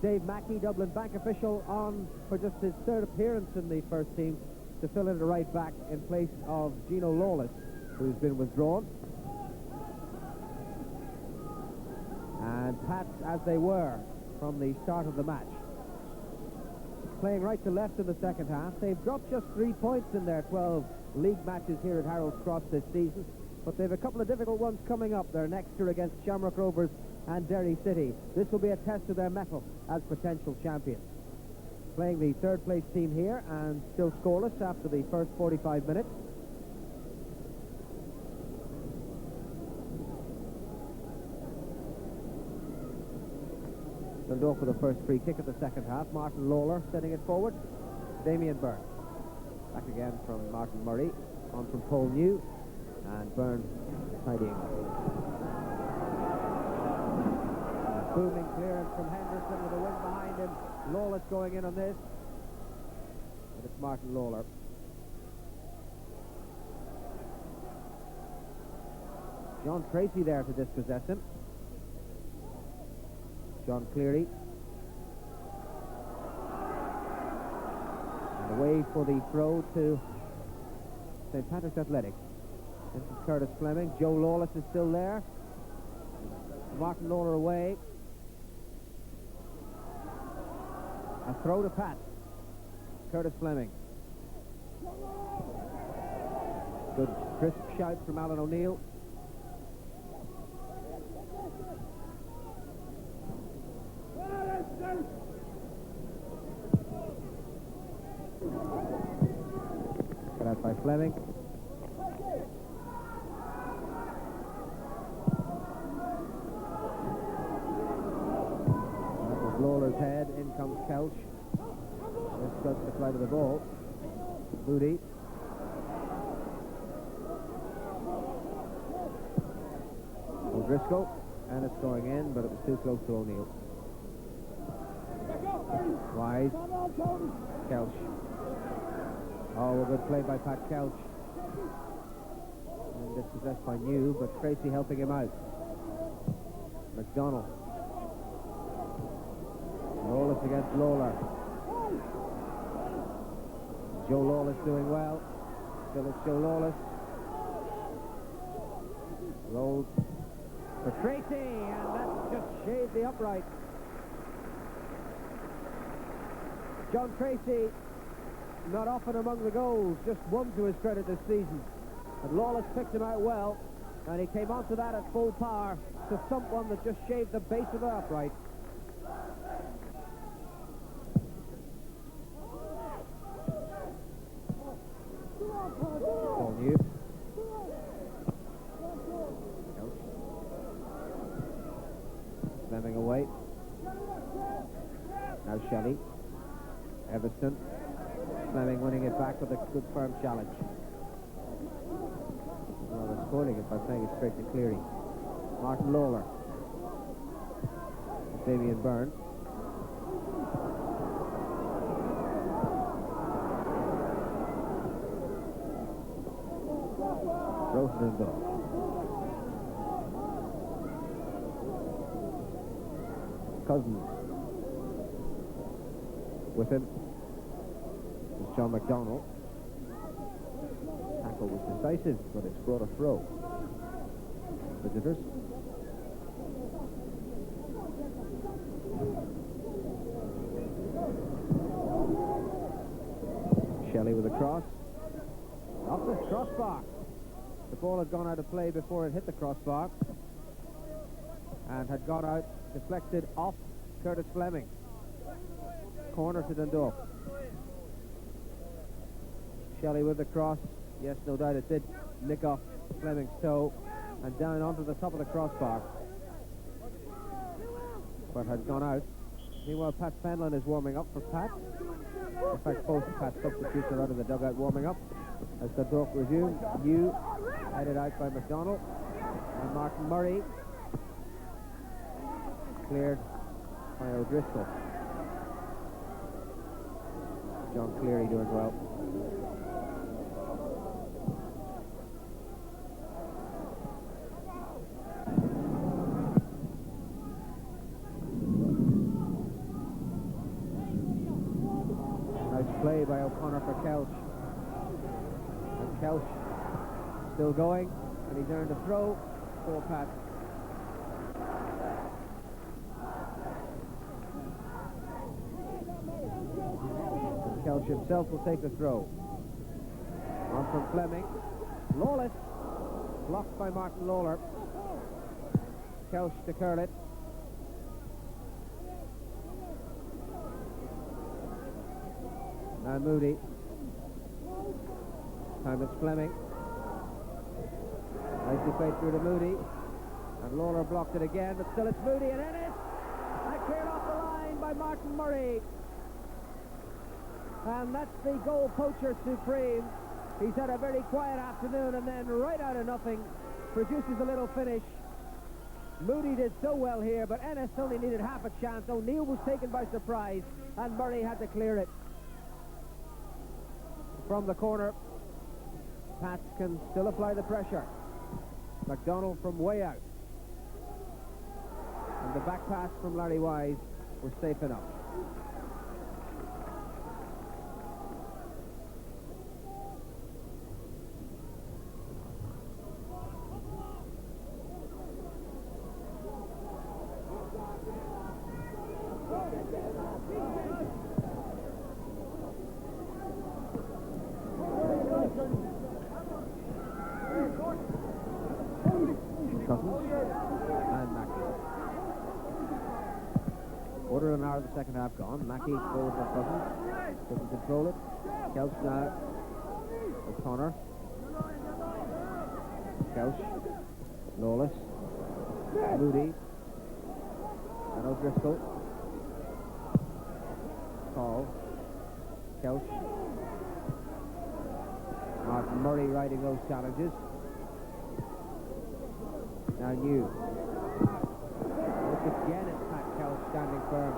Dave Mackey, Dublin Bank official, on for just his third appearance in the first team to fill in at right back in place of Gino Lawless, who's been withdrawn. And Pats as they were from the start of the match. Playing right to left in the second half. They've dropped just 3 points in their 12 league matches here at Harold's Cross this season, but they've a couple of difficult ones coming up. Their next are against Shamrock Rovers and Derry City. This will be a test of their mettle as potential champions. Playing the third place team here and still scoreless after the first 45 minutes. Dundalk with the first free kick at the second half. Martin Lawler sending it forward. Damien Byrne. Back again from Martin Murray. On from Paul New. And Byrne tidying. Booming clearance from Henderson with a wing behind him. Lawless going in on this. And it's Martin Lawler. John Tracy there to dispossess him. John Cleary. And away for the throw to St. Patrick's Athletic. This is Curtis Fleming. Joe Lawless is still there. Martin Lawler away. A throw to Pat. Curtis Fleming. Good crisp shout from Alan O'Neill. Cut out by Fleming. That was Lawler's head. In comes Kelch. This cuts the flight of the ball. Moody. O'Driscoll. And it's going in, but it was too close to O'Neill. Wise. Kelch. Oh, a good play by Pat Kelch. And dispossessed by New, but Tracy helping him out. McDonald. Lawless against Lawler. Joe Lawless doing well. Still it's Joe Lawless. Rolls for Tracy, and that just shaved the upright. John Tracy, not often among the goals, just one to his credit this season. But Lawless picked him out well, and he came onto that at full power to thump one that just shaved the base of the upright. All new. Fleming away. Now Shelley. Everston. Fleming winning it back with a good firm challenge. Well, they're spoiling it by playing it straight to Cleary. Martin Lawler. Damien Byrne. Rosenthal. Cousins. With him is John McDonald. Tackle was decisive, but it's brought a throw. Visitors. Shelley with a cross. Off the crossbar. The ball had gone out of play before it hit the crossbar and had gone out, deflected off Curtis Fleming. Corner to Dundalk. Shelley with the cross. Yes, no doubt it did nick off Fleming's toe and down onto the top of the crossbar, but had gone out. Meanwhile, Pat Fenlon is warming up for Pat. In fact, both Pat substitutes are out of the dugout warming up as the Dundalk resume. New headed out by McDonald, and Martin Murray cleared by O'Driscoll. John Cleary doing well. Nice play by O'Connor for Kelch. And Kelch still going, and he's earned a throw for Pat. Kelch himself will take the throw. On from Fleming. Lawless. Blocked by Martin Lawler. Kelch to curl it. Now Moody. Time it's Fleming. Nicely played through to Moody. And Lawler blocked it again, but still it's Moody, and Ennis. And cleared off the line by Martin Murray. And that's the goal poacher supreme. He's had a very quiet afternoon, and then right out of nothing produces a little finish. Moody did so well here, but Ennis only needed half a chance. O'Neill was taken by surprise, and Murray had to clear it. From the corner, Pats can still apply the pressure. McDonald from way out. And the back pass from Larry Wise was safe enough. Quarter of an hour of the second half gone. Mackey forward for Cousins. Doesn't control it. Kelch now. O'Connor. Kelch. Lawless. Moody. And O'Driscoll. Call. Kelch. Martin Murray riding those challenges. Now New. Once again it's Pat Kelch standing firm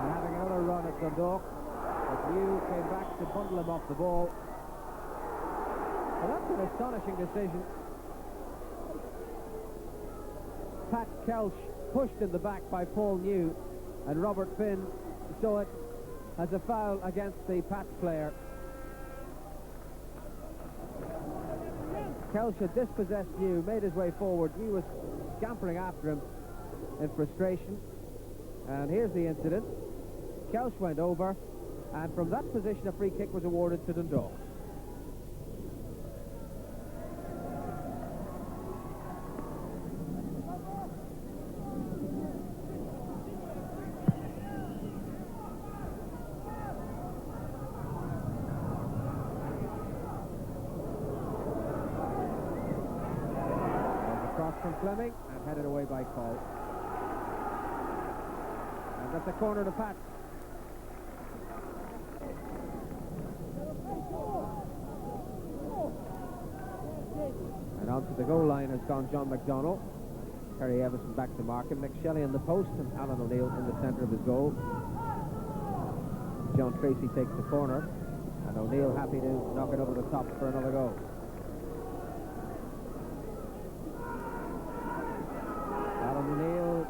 and having another run at Dundalk, but New came back to bundle him off the ball. Well, that's an astonishing decision. Pat Kelch pushed in the back by Paul New, and Robert Finn saw it as a foul against the Pats player. Kelch had dispossessed New, made his way forward. New was scampering after him in frustration, and here's the incident. Kelch went over, and from that position a free kick was awarded to Dundalk. Across from Fleming and headed away by Cole. And that's a corner to Pat. And onto the goal line has gone John McDonnell. Terry Everson back to mark him. McShelly in the post and Alan O'Neill in the centre of his goal. John Tracy takes the corner, and O'Neill happy to knock it over the top for another goal. Alan O'Neill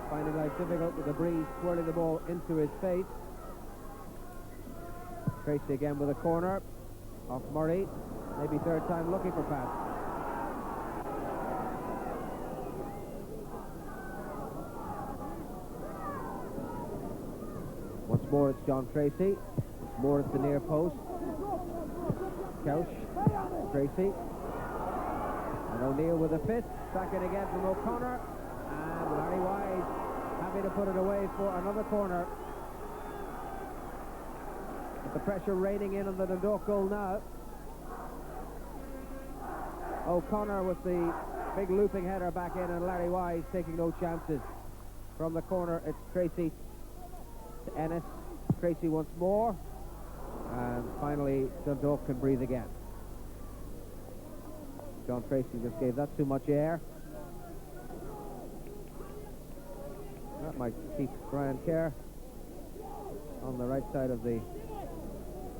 finding life difficult with the breeze swirling the ball into his face. Tracy again with a corner off Murray. Maybe third time looking for Pat. Once more it's John Tracy. Once more it's the near post. Kelch, Tracy. And O'Neill with a fifth. Back in again from O'Connor. And Larry Wise happy to put it away for another corner. With the pressure raining in on the Dundalk goal now. O'Connor with the big looping header back in, and Larry Wise taking no chances. From the corner it's Tracy to Ennis. Tracy once more. And finally Dundalk can breathe again. John Tracy just gave that too much air. That might keep Brian Kerr on the right side of the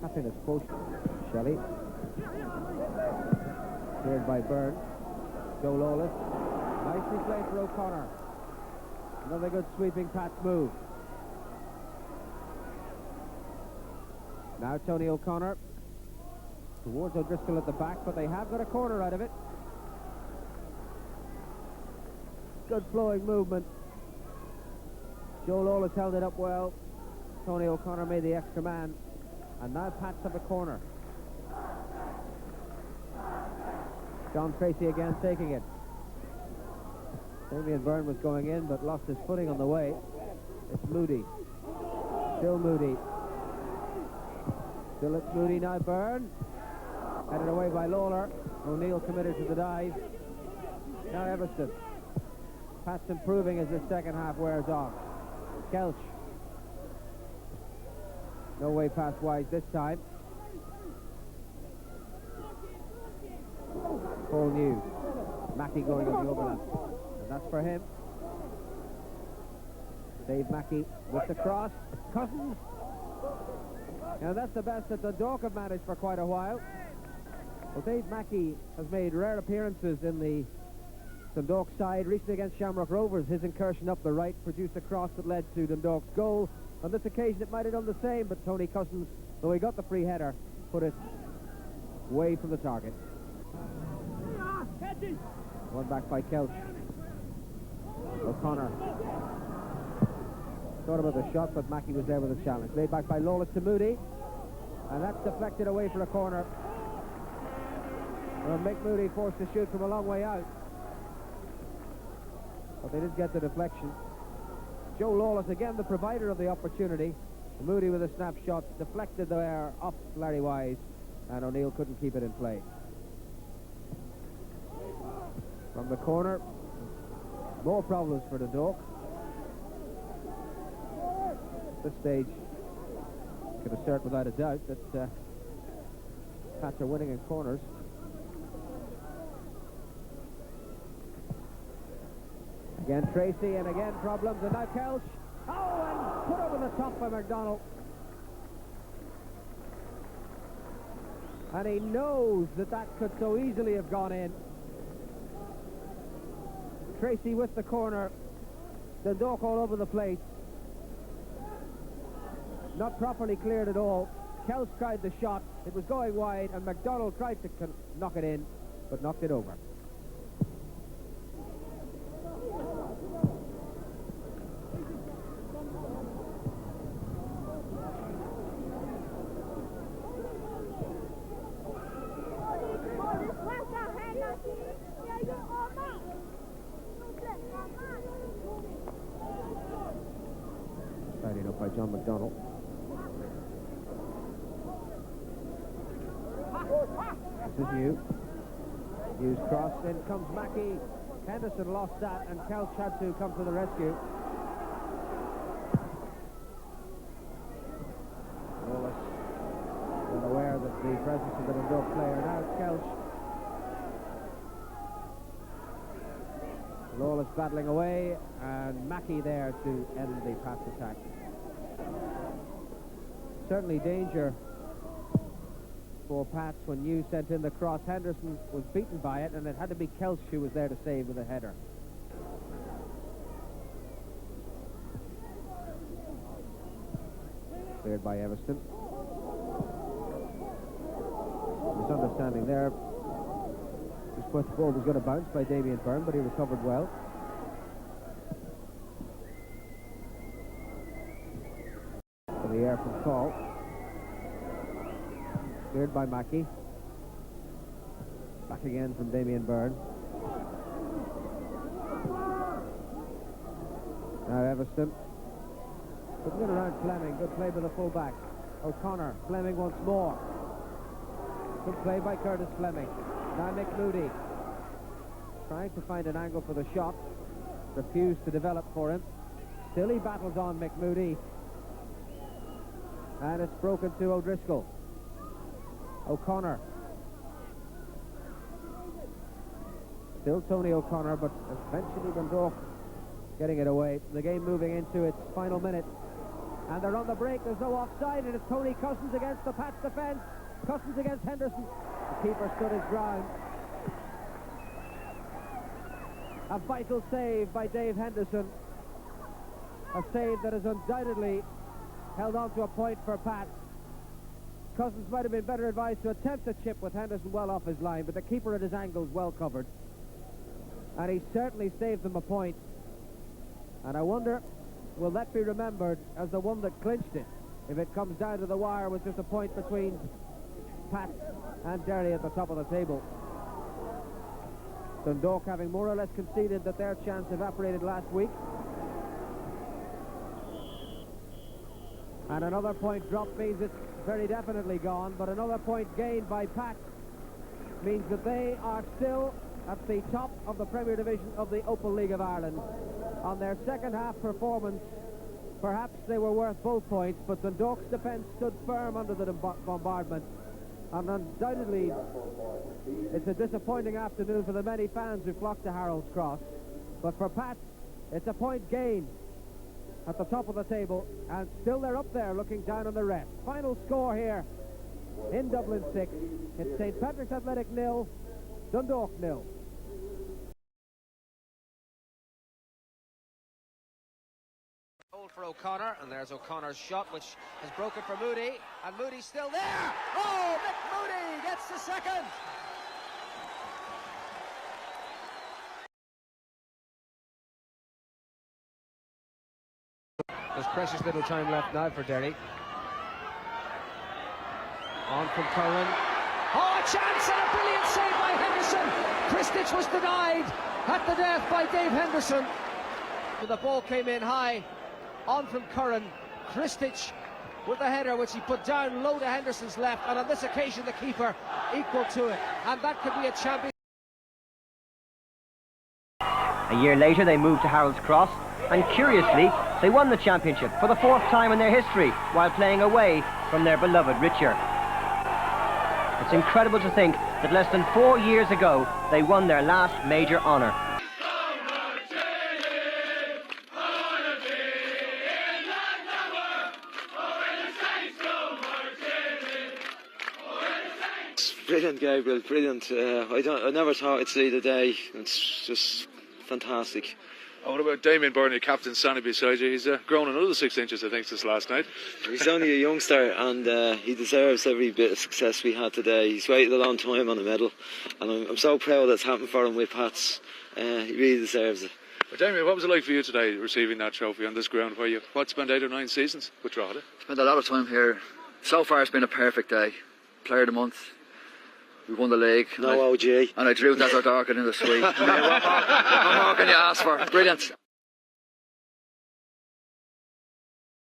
happiness post. Shelley. Cleared by Byrne. Joe Lawless. Nicely played for O'Connor. Another good sweeping Pat's move. Now Tony O'Connor towards O'Driscoll at the back, but they have got a corner out of it. Good flowing movement. Joe Lawless held it up well. Tony O'Connor made the extra man, and now Pats have a corner. John Tracy again taking it. Damien Byrne was going in, but lost his footing on the way. It's Moody. Still Moody. Still it's Moody now. Byrne. Headed away by Lawler. O'Neill committed to the dive. Now Everson. Pats improving as the second half wears on. Kelch. No way past Wise this time. Paul New. Mackey going on the overlap. And that's for him. Dave Mackey with the cross. Cousins. And that's the best that Dundalk have managed for quite a while. Well, Dave Mackey has made rare appearances in the Dundalk side. Recently against Shamrock Rovers, his incursion up the right produced a cross that led to Dundalk's goal. On this occasion, it might have done the same, but Tony Cousins, though he got the free header, put it way from the target. One back by Kelch. O'Connor thought about the shot, but Mackey was there with a challenge. Laid back by Lawless to Moody, and that's deflected away for a corner. Well, Mick Moody forced to shoot from a long way out, but they did get the deflection. Joe Lawless, again the provider of the opportunity. Moody with a snapshot, deflected there off Larry Wise, and O'Neill couldn't keep it in play. From the corner, more problems for the Dundalk. At this stage, you can assert without a doubt that Pats are winning in corners. Again Tracy, and again problems, and now Kelch. Oh, and put over the top by McDonald. And he knows that that could so easily have gone in. Tracy with the corner. Dundalk all over the place. Not properly cleared at all. Kelch tried the shot. It was going wide, and McDonald tried to knock it in, but knocked it over. Tidied up by John McDonald. This is New. New's cross, in comes Mackey. Henderson lost that, and Kelch had to come to the rescue. Lawless well aware that the presence of the Dundalk player. Now it's Kelch. Lawless battling away, and Mackey there to end the Pats attack. Certainly danger for Pats when New sent in the cross. Henderson was beaten by it, and it had to be Kelch who was there to save with a header. Cleared by Everston. Misunderstanding there. His first ball was going to bounce by Damien Byrne, but he recovered well. For the air from Call. Cleared by Mackey. Back again from Damien Byrne. Now Everston. Couldn't get around Fleming. Good play by the full-back. O'Connor. Fleming once more. Good play by Curtis Fleming. Now Mick Moody. Trying to find an angle for the shot. Refused to develop for him. Still he battles on, Mick Moody. And it's broken to O'Driscoll. O'Connor. Still Tony O'Connor, but eventually Dundalk getting it away. The game moving into its final minute. And they're on the break. There's no offside, and it's Tony Cousins against the Pats defence. Cousins against Henderson. The keeper stood his ground. A vital save by Dave Henderson. A save that has undoubtedly held on to a point for Pat. Cousins might have been better advised to attempt a chip with Henderson well off his line, but the keeper at his angles well covered. And he certainly saved them a point. And I wonder, will that be remembered as the one that clinched it, if it comes down to the wire with just a point between Pat and Derry at the top of the table. Dundalk having more or less conceded that their chance evaporated last week. And another point drop means it's very definitely gone, but another point gained by Pat means that they are still at the top of the Premier Division of the Opal League of Ireland. On their second half performance, perhaps they were worth both points, but Dundalk's defence stood firm under the bombardment, And undoubtedly, it's a disappointing afternoon for the many fans who flocked to Harold's Cross. But for Pat, it's a point gain at the top of the table, and still they're up there looking down on the rest. Final score here in Dublin 6. It's St. Patrick's Athletic 0, Dundalk 0. For O'Connor, and there's O'Connor's shot, which has broken for Moody, and Moody's still there. Oh, Mick Moody gets the second. There's precious little time left now for Derry. On from Curran. Oh, a chance and a brilliant save by Henderson. Kristich was denied at the death by Dave Henderson. So the ball came in high. On from Curran, Kristich with the header which he put down low to Henderson's left, and on this occasion the keeper equal to it, and that could be a champion. A year later they moved to Harold's Cross, and curiously they won the championship for the 4th time in their history while playing away from their beloved Richer. It's incredible to think that less than 4 years ago they won their last major honour. Brilliant, Gabriel, brilliant. I never thought I'd see the day. It's just fantastic. Oh, what about Damien Byrne, your captain, standing beside you? He's grown another 6 inches, I think, since last night. He's only a youngster, and he deserves every bit of success we had today. He's waited a long time on a medal, and I'm so proud that's happened for him with Pats. He really deserves it. Well, Damien, what was it like for you today, receiving that trophy on this ground where you spent 8 or 9 seasons with Drogheda? Spent a lot of time here. So far it's been a perfect day. Player of the month. We won the league. No OG. And I drew Desert Orchid in the suite. What more can you ask for? Brilliant.